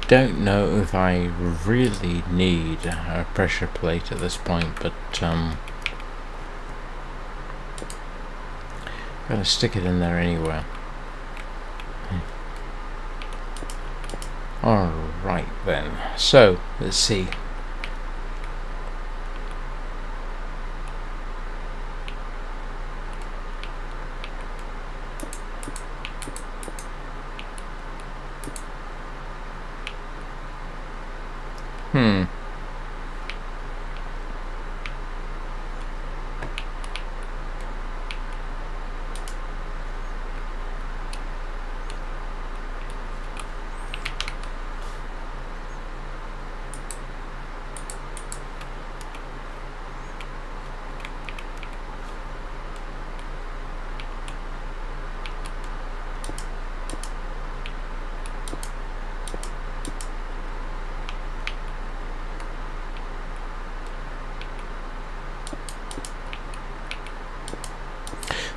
A: don't know if I really need a pressure plate at this point, but gotta stick it in there anywhere. Alright then, so let's see.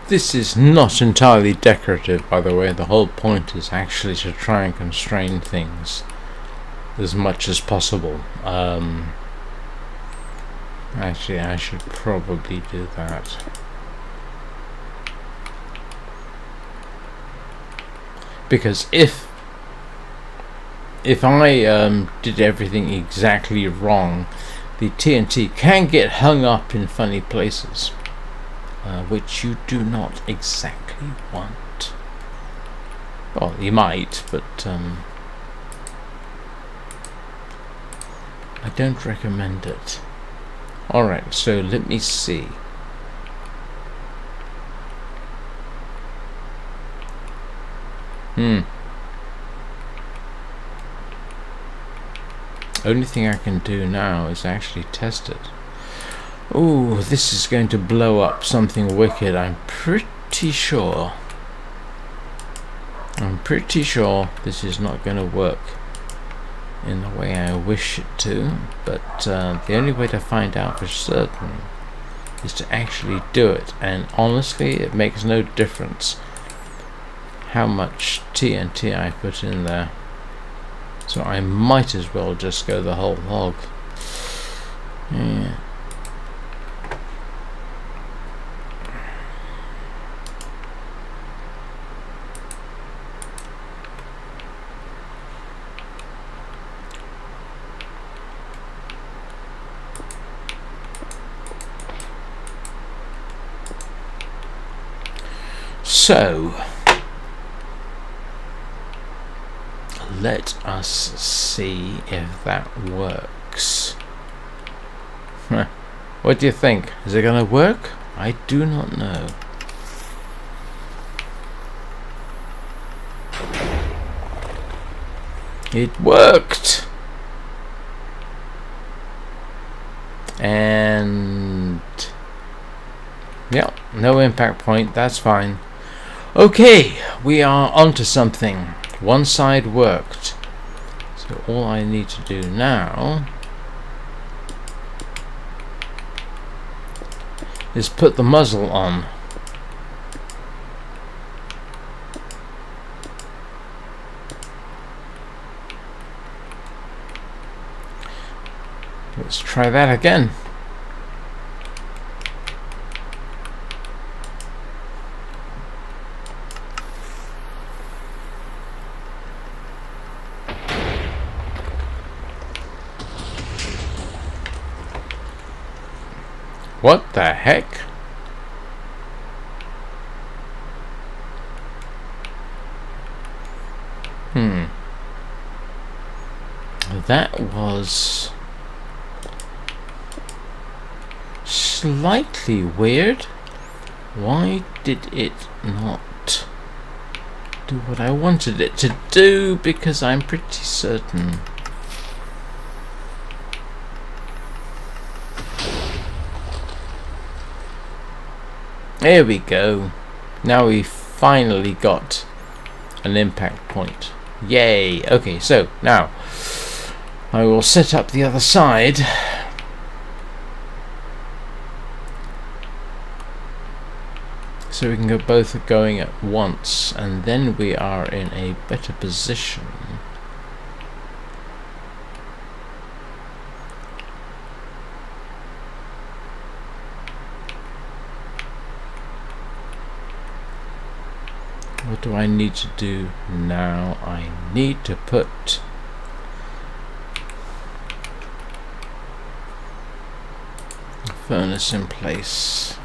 A: This is not entirely decorative, by the way. The whole point is actually to try and constrain things as much as possible. Actually, I should probably do that. Because if I did everything exactly wrong, the TNT can get hung up in funny places. Which you do not exactly want. Well, you might, but I don't recommend it. Alright, so let me see. Only thing I can do now is actually test it. Oh, this is going to blow up something wicked, I'm pretty sure. I'm pretty sure this is not going to work in the way I wish it to, but the only way to find out for certain is to actually do it, and honestly it makes no difference how much TNT I put in there, so I might as well just go the whole hog. Yeah. So let us see if that works. What do you think? Is it gonna work? I do not know. It worked! And yeah, no impact point, that's fine. Okay, we are onto something. One side worked. So all I need to do now is put the muzzle on. Let's try that again. What the heck? That was slightly weird. Why did it not do what I wanted it to do? Because I'm pretty certain. There we go. Now we finally got an impact point. Yay! Okay, so now I will set up the other side. So we can go both going at once, and then we are in a better position. What do I need to do now? I need to put a furnace in place.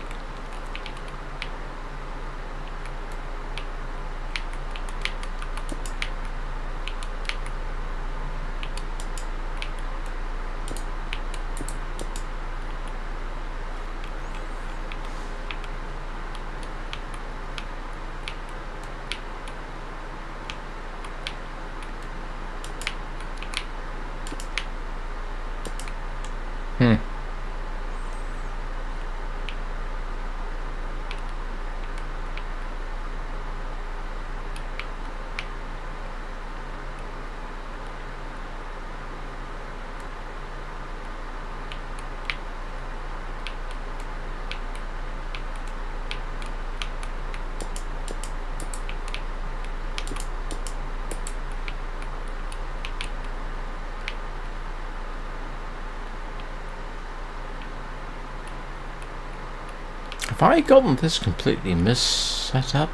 A: Have I gotten this completely set up?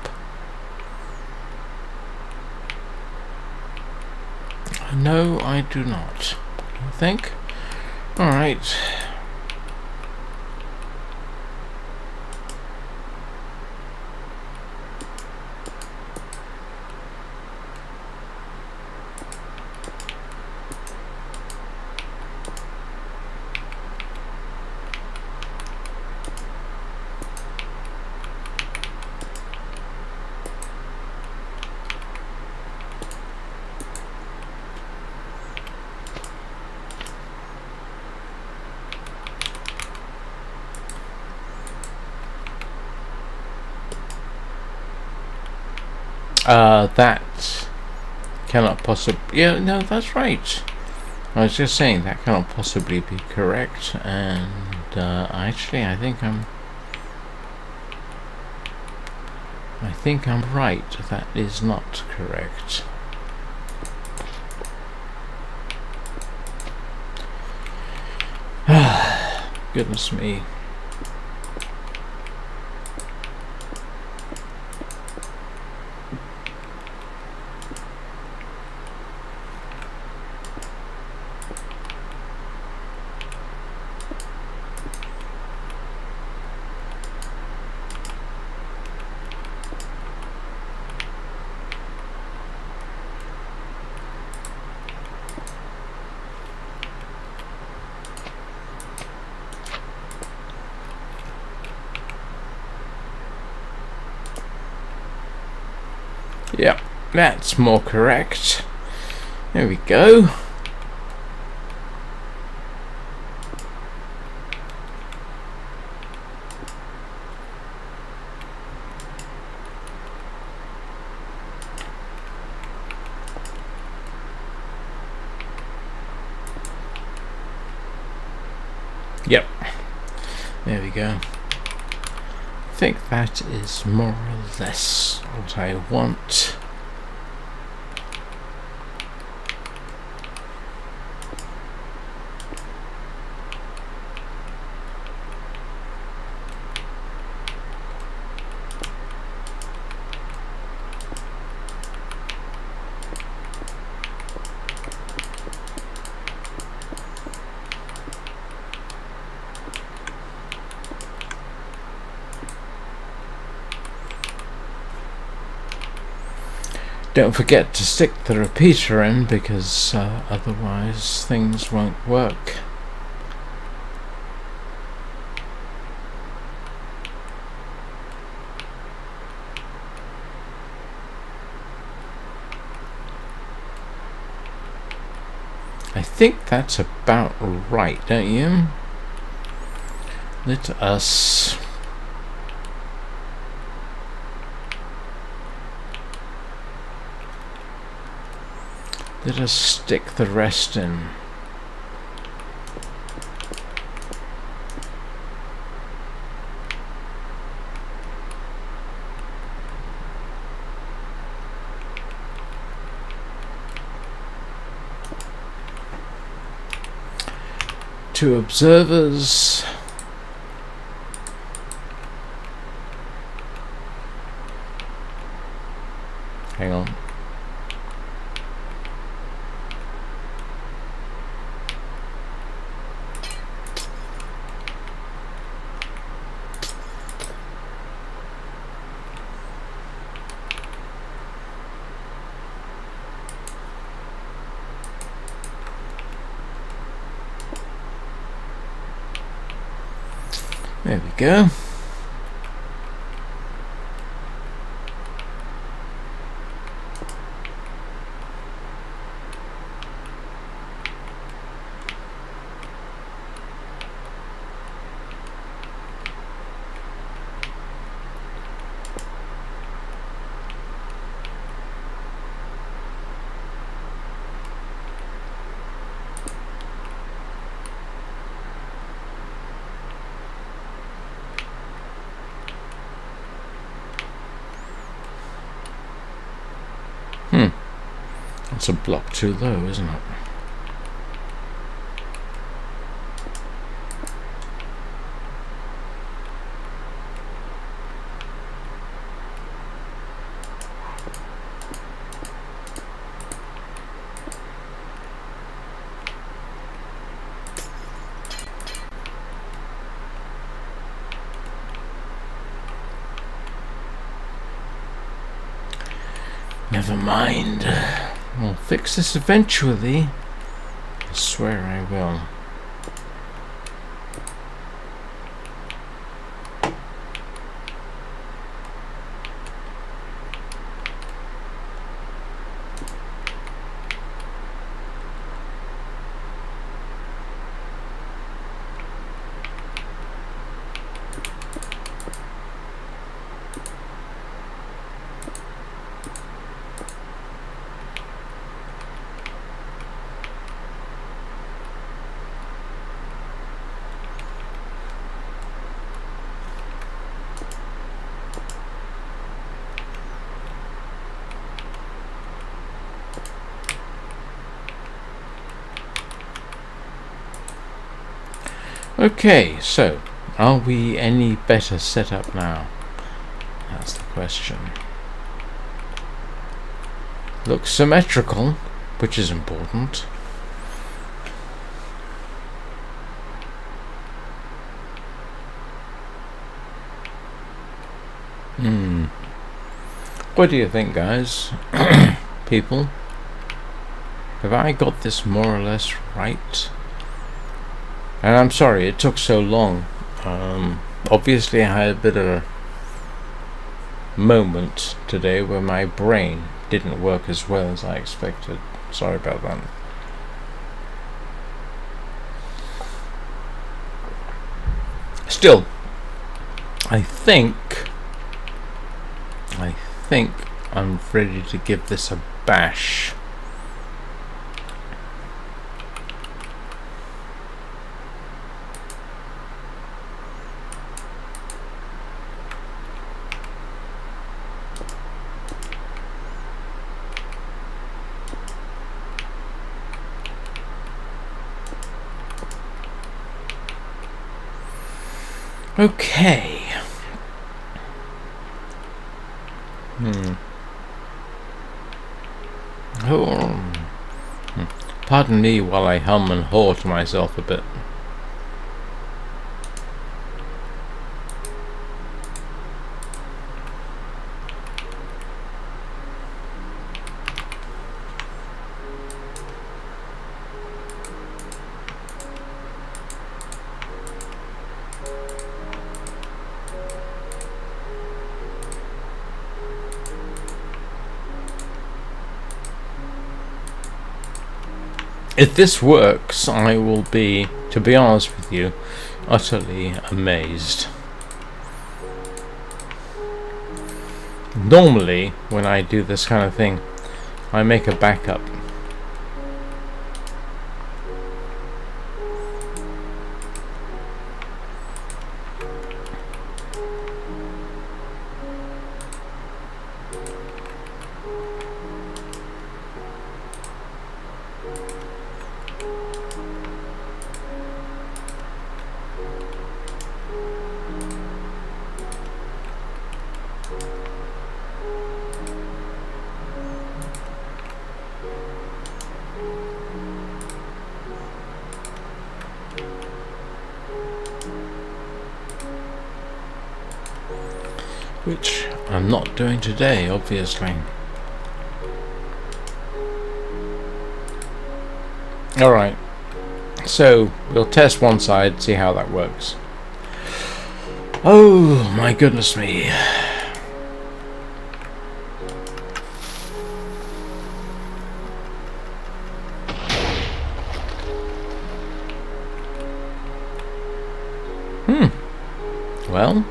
A: No, I do not. I think. Alright. That that cannot possibly... Yeah, no, that's right. I was just saying that cannot possibly be correct, and actually I think I'm right. That is not correct. Goodness me. Yep, that's more correct. There we go. Yep, there we go. I think that is more or less what I want. Don't forget to stick the repeater in, because otherwise things won't work. I think that's about right, don't you? Let us... Let us stick the rest in. To observers. Hang on. There we go. That's a block too low, isn't it? Never mind. I'll fix this eventually. I swear I will. Okay, so are we any better set up now? That's the question. Looks symmetrical, which is important. What do you think, guys? People? Have I got this more or less right? And I'm sorry it took so long. Obviously I had a bit of a moment today where my brain didn't work as well as I expected. Sorry about that. Still, I think I'm ready to give this a bash. Okay. Pardon me while I hum and haw to myself a bit. If this works, I will be, to be honest with you, utterly amazed. Normally, when I do this kind of thing, I make a backup. Which I'm not doing today, obviously. Alright, so we'll test one side, see how that works. Oh my goodness me. Well,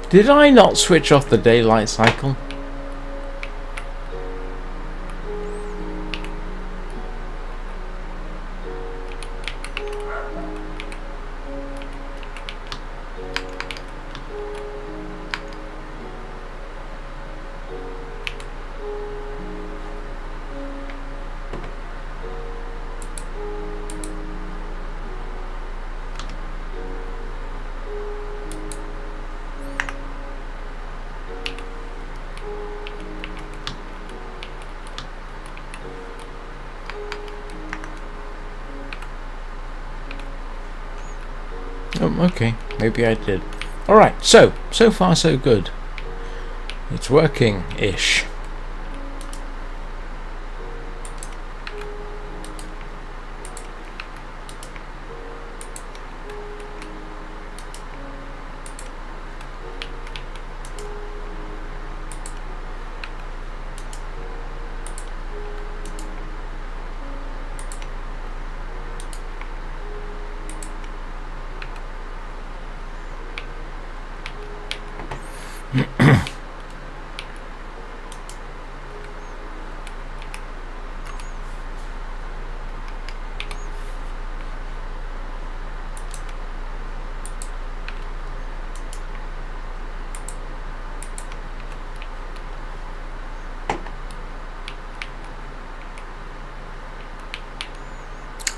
A: did I not switch off the daylight cycle? Oh, okay, maybe I did. Alright, so far so good. It's working-ish.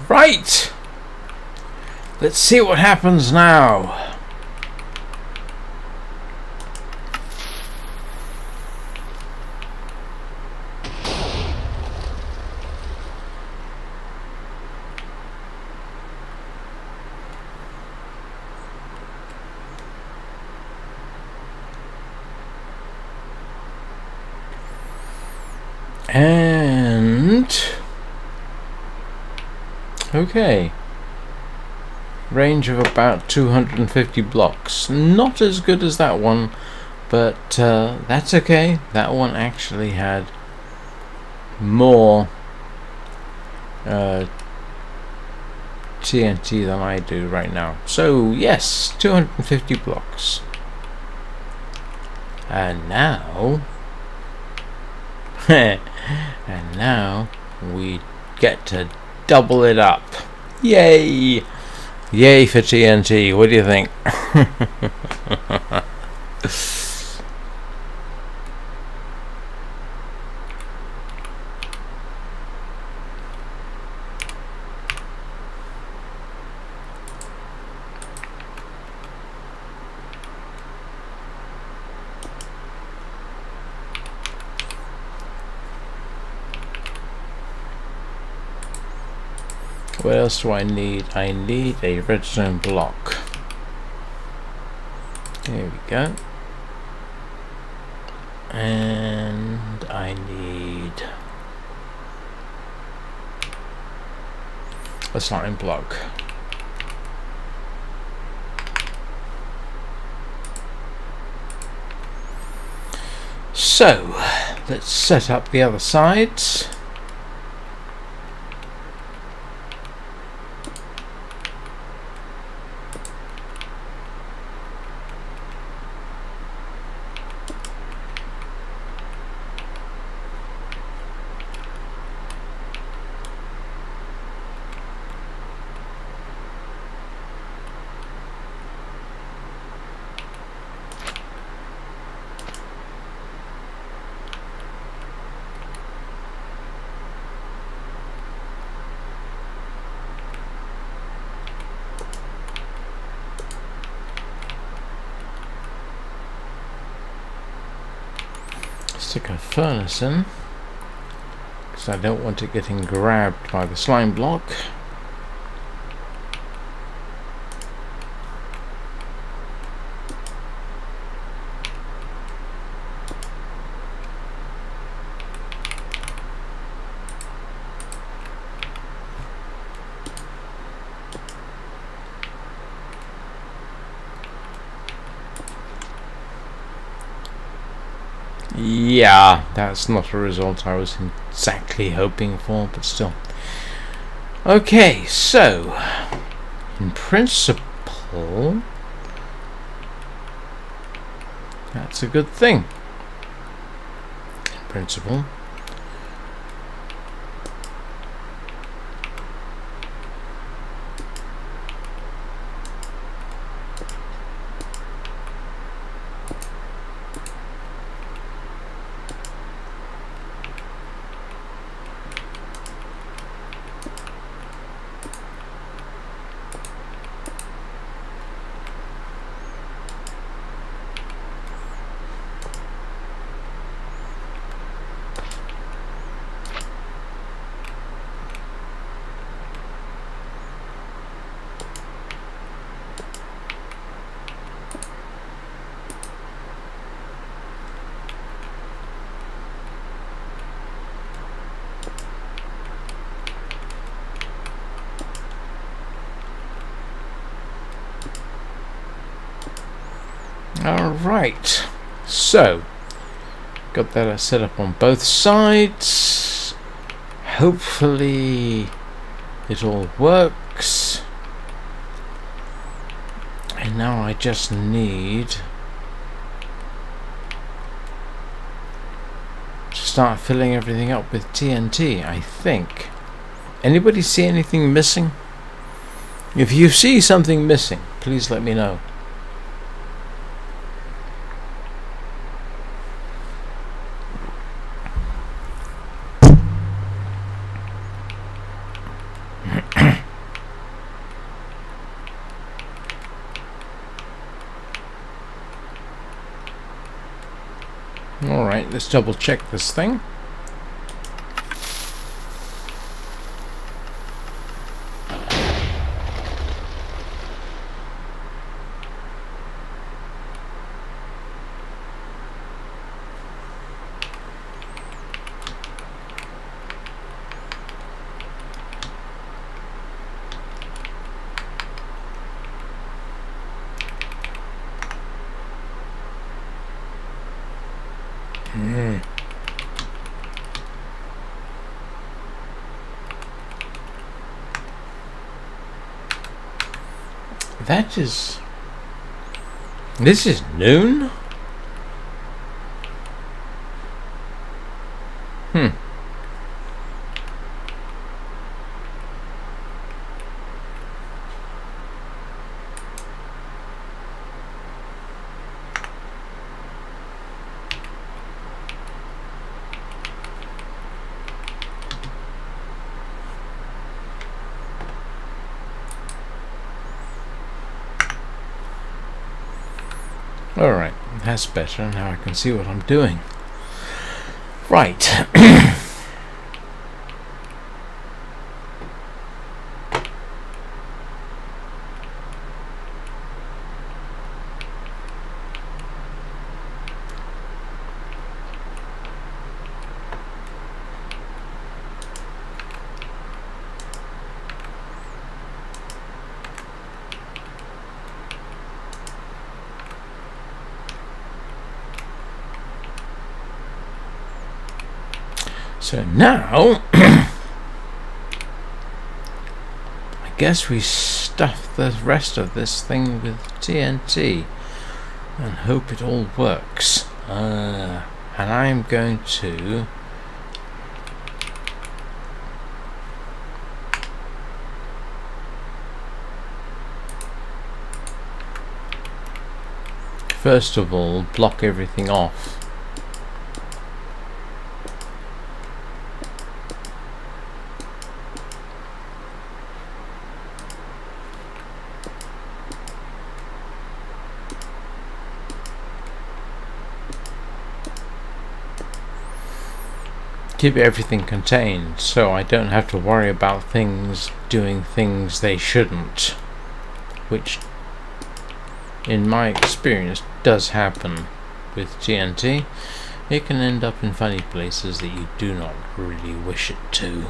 A: Right. Let's see what happens now. And okay, range of about 250 blocks. Not as good as that one, but that's okay. That one actually had more TNT than I do right now. So yes, 250 blocks. And now and now we get to double it up. Yay! Yay for TNT. What do you think? What else do I need? I need a redstone block. There we go. And I need a slime block. So, let's set up the other sides. Stick a furnace in, because I don't want it getting grabbed by the slime block. Yeah, that's not a result I was exactly hoping for, but still. Okay, so in principle, that's a good thing. In principle. Alright, so got that set up on both sides. Hopefully it all works. And now I just need to start filling everything up with TNT, I think. Anybody see anything missing? If you see something missing, please let me know. Alright, let's double check this thing. This is noon? Alright, that's better. Now I can see what I'm doing. Right. So now, I guess we stuff the rest of this thing with TNT and hope it all works. And I'm going to first of all block everything off. Keep everything contained so I don't have to worry about things doing things they shouldn't, which in my experience does happen with TNT. It can end up in funny places that you do not really wish it to.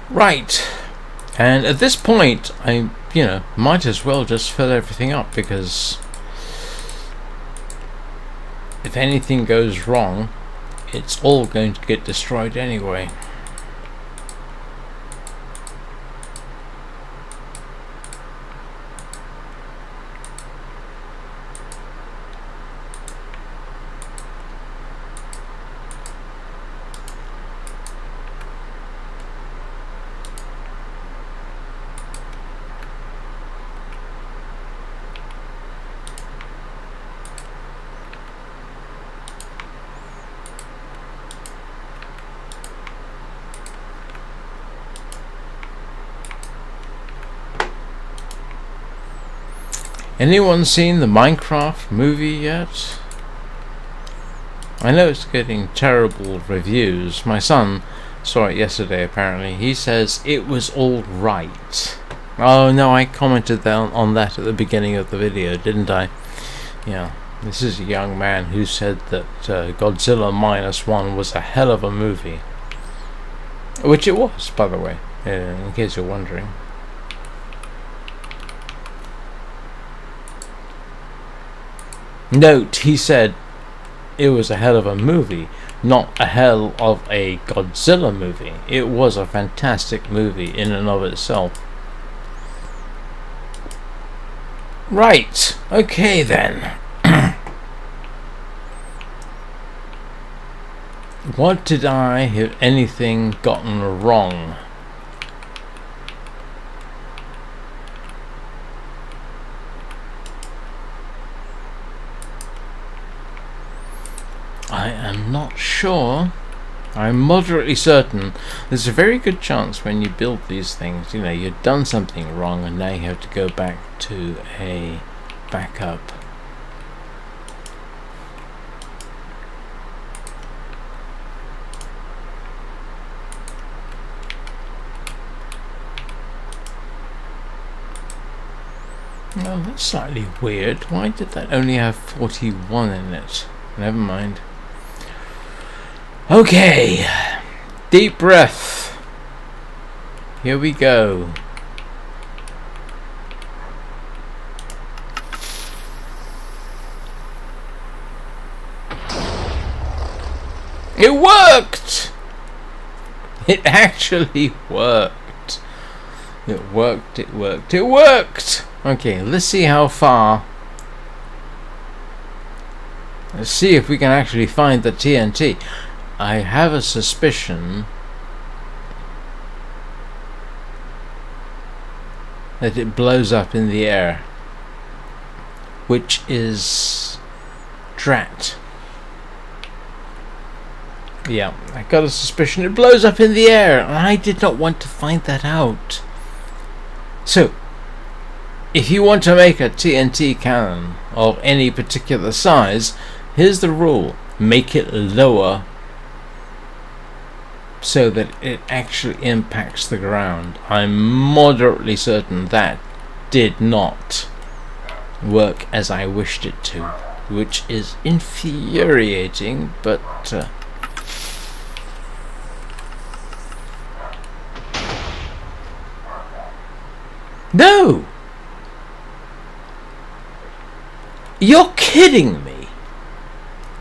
A: Right, and at this point I, might as well just fill everything up, because if anything goes wrong, it's all going to get destroyed anyway. Anyone seen the Minecraft movie yet? I know it's getting terrible reviews. My son saw it yesterday apparently. He says it was all right. Oh no, I commented on that at the beginning of the video, didn't I? Yeah, this is a young man who said that Godzilla -1 was a hell of a movie. Which it was, by the way, in case you're wondering. Note, he said it was a hell of a movie, not a hell of a Godzilla movie. It was a fantastic movie in and of itself. Right, okay then. What did I, if anything, gotten wrong? I am not sure. I'm moderately certain there's a very good chance when you build these things, you've done something wrong and now you have to go back to a backup. Oh, that's slightly weird. Why did that only have 41 in it? Never mind. Okay. Deep breath. Here we go. It worked! It actually worked. It worked, it worked, it worked! Okay, let's see how far. Let's see if we can actually find the TNT. I have a suspicion that it blows up in the air, which is drat. Yeah, I got a suspicion it blows up in the air, and I did not want to find that out. So, if you want to make a TNT cannon of any particular size, here's the rule. Make it lower so that it actually impacts the ground. I'm moderately certain that did not work as I wished it to, which is infuriating, but no! You're kidding me!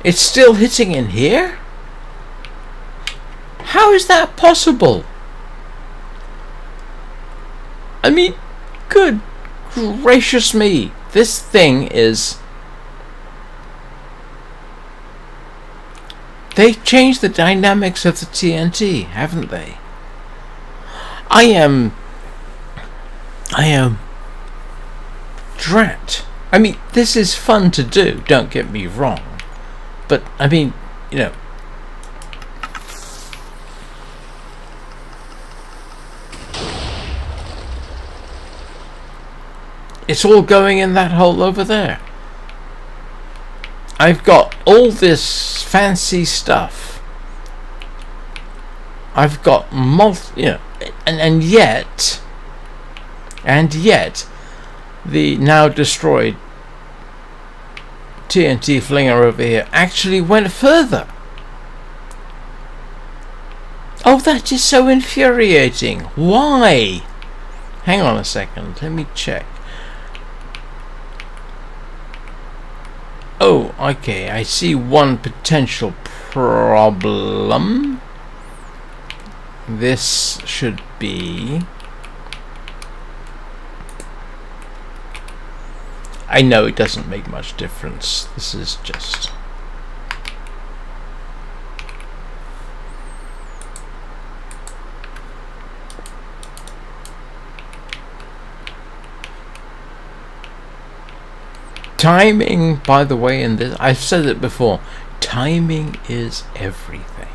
A: It's still hitting in here? How is that possible? I mean, good gracious me. This thing is... They've changed the dynamics of the TNT, haven't they? I am drat. I mean, this is fun to do, don't get me wrong. But, I mean, it's all going in that hole over there. I've got all this fancy stuff. I've got and yet, the now destroyed TNT flinger over here actually went further. Oh, that is so infuriating. Why? Hang on a second, let me check. Oh, okay, I see one potential problem. This should be... I know it doesn't make much difference. This is just... Timing, by the way, in this, I've said it before, timing is everything.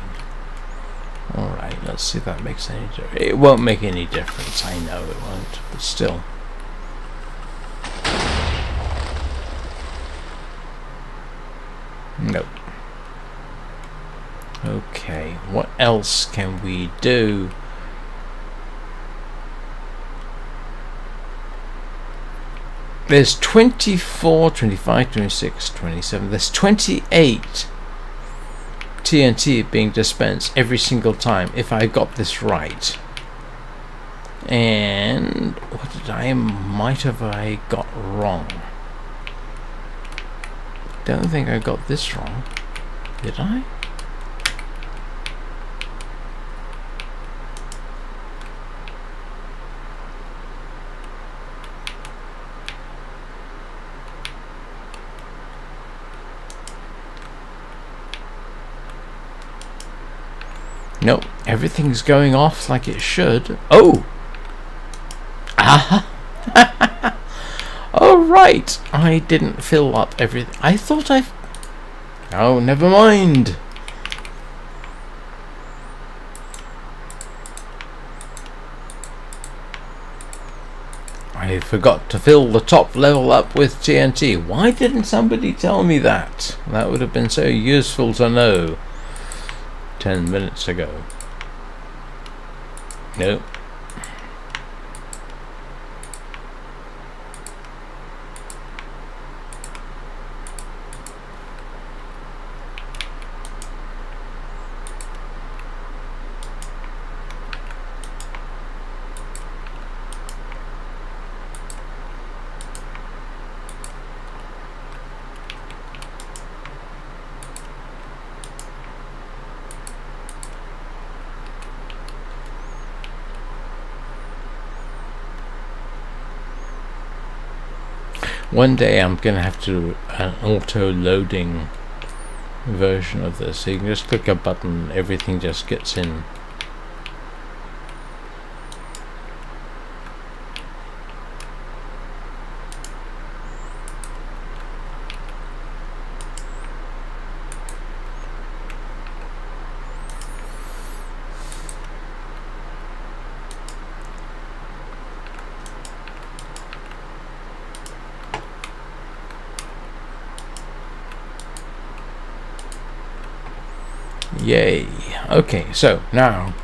A: Alright, let's see if that makes any difference. It won't make any difference, I know it won't, but still. Nope. Okay, what else can we do? There's 24, 25, 26, 27. There's 28 TNT being dispensed every single time, if I got this right. And what did I got wrong? Don't think I got this wrong. Did I? Nope, everything's going off like it should. Oh! Ah! Oh, right! I didn't fill up everything. I thought Oh, never mind. I forgot to fill the top level up with TNT. Why didn't somebody tell me that? That would have been so useful to know 10 minutes ago. Nope. One day I'm going to have to do an auto-loading version of this. So you can just click a button, everything just gets in. Yay. Okay, so now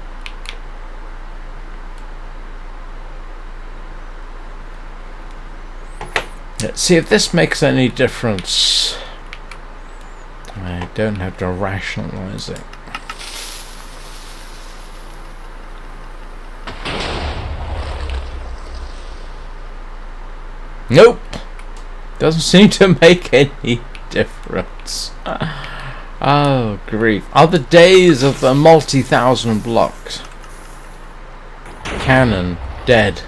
A: let's see if this makes any difference. I don't have to rationalize it. Nope. Doesn't seem to make any difference. Oh, grief. Are the days of the multi-thousand blocks cannon dead?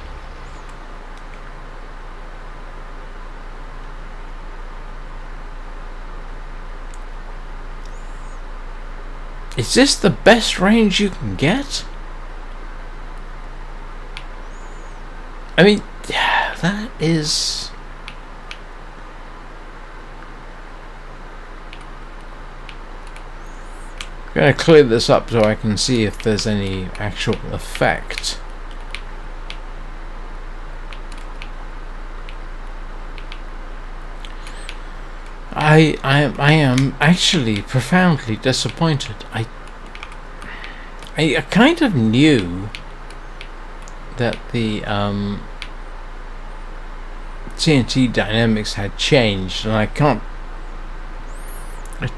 A: Is this the best range you can get? I mean, that is... I'm going to clear this up so I can see if there's any actual effect. I am actually profoundly disappointed. I kind of knew that the TNT dynamics had changed, and I can't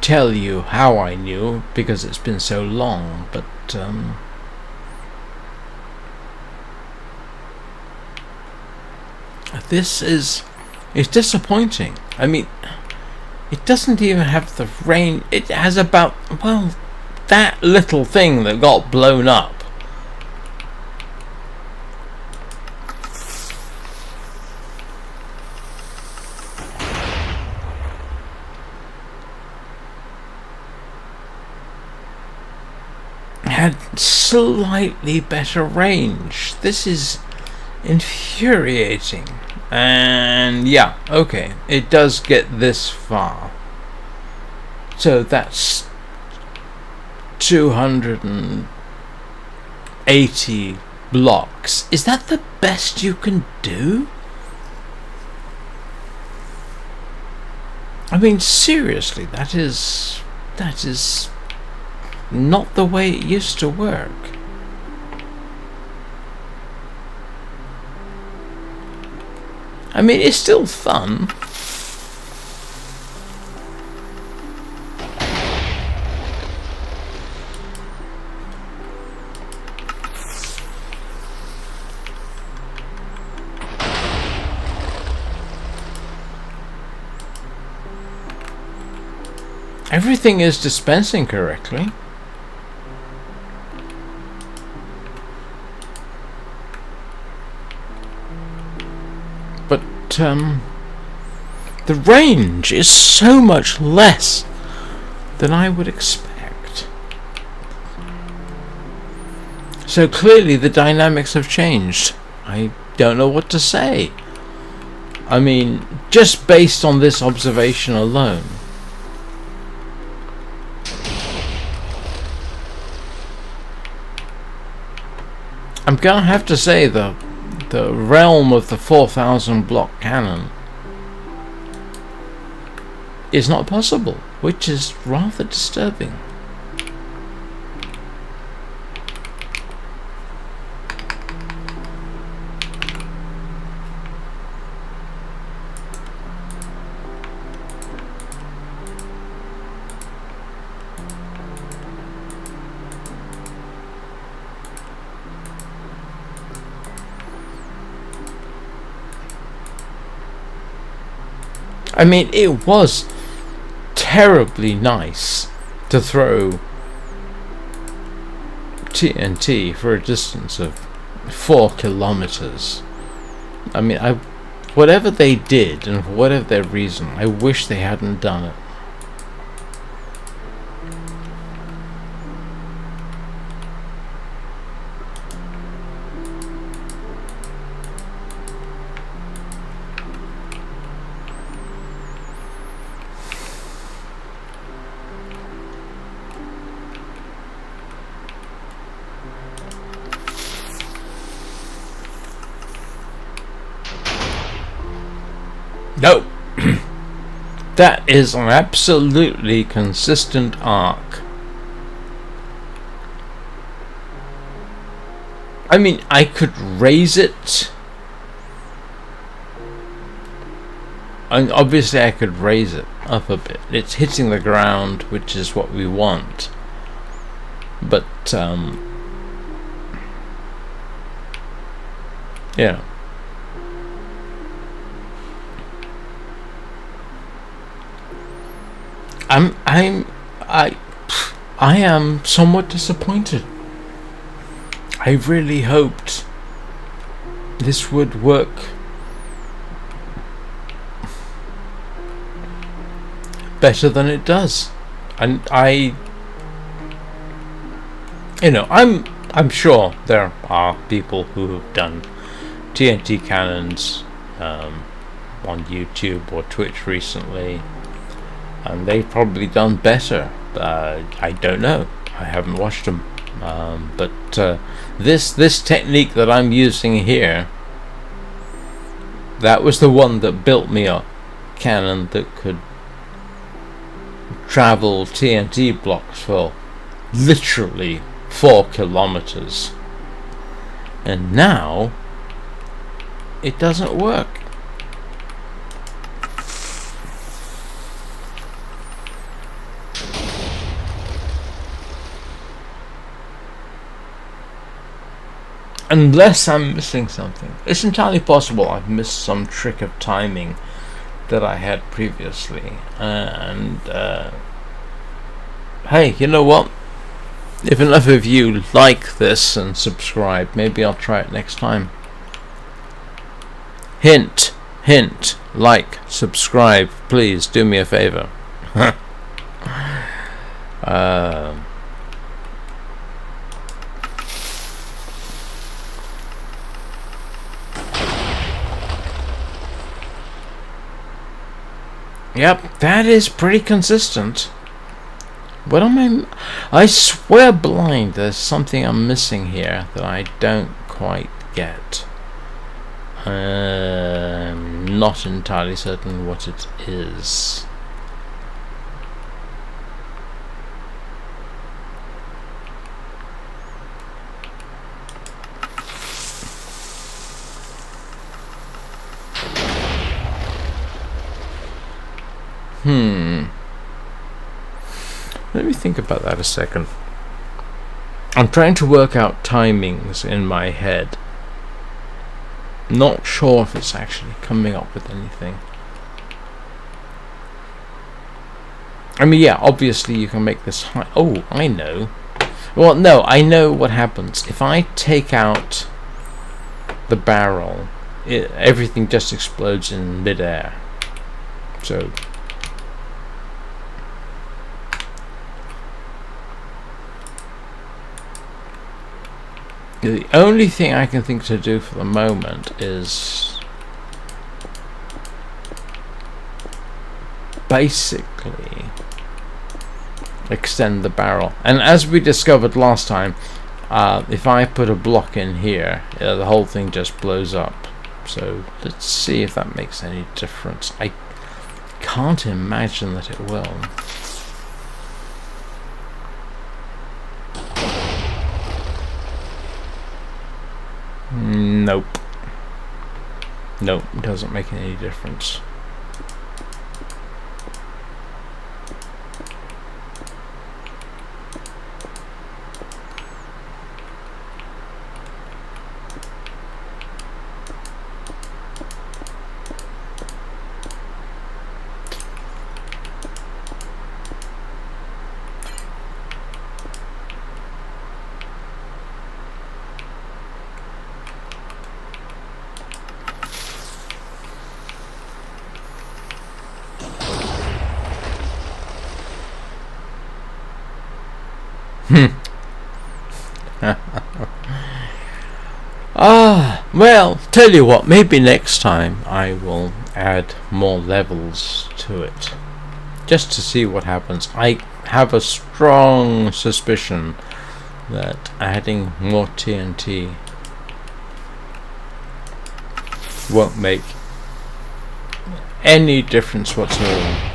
A: tell you how I knew because it's been so long, but this is disappointing. I mean, it doesn't even have the range. It has about, well, that little thing that got blown up. Had slightly better range. This is infuriating. And yeah, okay, it does get this far. So that's 280 blocks. Is that the best you can do? I mean, seriously, that is not the way it used to work. I mean, it's still fun. Everything is dispensing correctly. But the range is so much less than I would expect. So clearly the dynamics have changed. I don't know what to say. I mean, just based on this observation alone. I'm gonna have to say the realm of the 4,000 block cannon is not possible, which is rather disturbing. I mean, it was terribly nice to throw TNT for a distance of 4 kilometers. I mean, whatever they did, and for whatever their reason, I wish they hadn't done it. No! That is an absolutely consistent arc. I mean, I could raise it. And obviously I could raise it up a bit. It's hitting the ground, which is what we want. But, yeah. I am somewhat disappointed. I really hoped this would work better than it does, and I'm sure there are people who have done TNT cannons on YouTube or Twitch recently, and they've probably done better. I don't know. I haven't watched them. But this technique that I'm using here, that was the one that built me a cannon that could travel TNT blocks for literally 4 kilometers. And now it doesn't work. Unless I'm missing something. It's entirely possible I've missed some trick of timing that I had previously. And hey, you know what? If enough of you like this and subscribe, maybe I'll try it next time. Hint, hint, like, subscribe, please do me a favor. Yep, that is pretty consistent. What am I swear blind there's something I'm missing here that I don't quite get. I'm not entirely certain what it is. Let me think about that a second. I'm trying to work out timings in my head. Not sure if it's actually coming up with anything. I mean, yeah, obviously you can make this high. Oh, I know. Well, no, I know what happens. If I take out the barrel, everything just explodes in midair. So the only thing I can think to do for the moment is basically extend the barrel. And as we discovered last time, If I put a block in here, the whole thing just blows up. So let's see if that makes any difference. I can't imagine that it will. Nope. Nope, it doesn't make any difference. Well, tell you what, maybe next time I will add more levels to it, just to see what happens. I have a strong suspicion that adding more TNT won't make any difference whatsoever.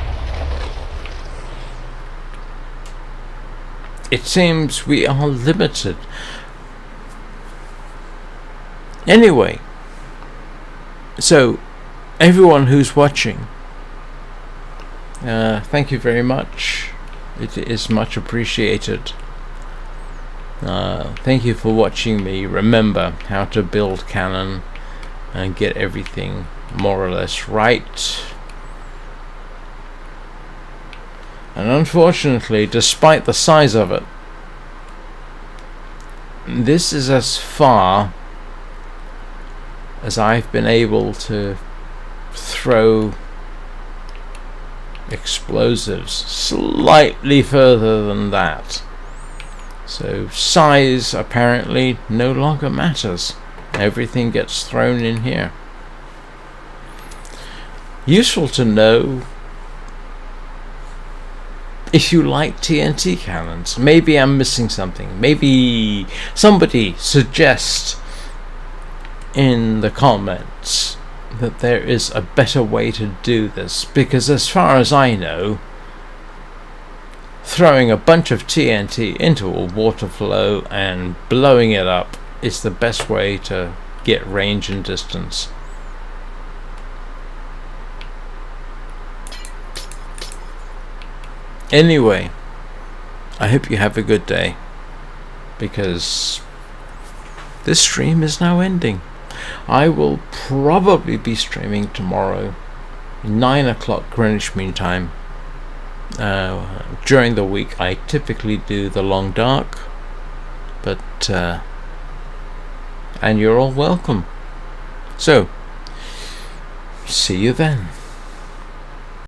A: It seems we are limited. Anyway, so everyone who's watching, thank you very much. It is much appreciated. Thank you for watching me remember how to build cannon and get everything more or less right. And unfortunately, despite the size of it, this is as far as I've been able to throw explosives. Slightly further than that. So size apparently no longer matters. Everything gets thrown in here. Useful to know if you like TNT cannons. Maybe I'm missing something. Maybe somebody suggests in the comments that there is a better way to do this, because as far as I know, throwing a bunch of TNT into a water flow and blowing it up is the best way to get range and distance. Anyway, I hope you have a good day, because this stream is now ending. I will probably be streaming tomorrow, 9 o'clock Greenwich Mean Time. During the week I typically do the Long Dark, but and you're all welcome. So, see you then.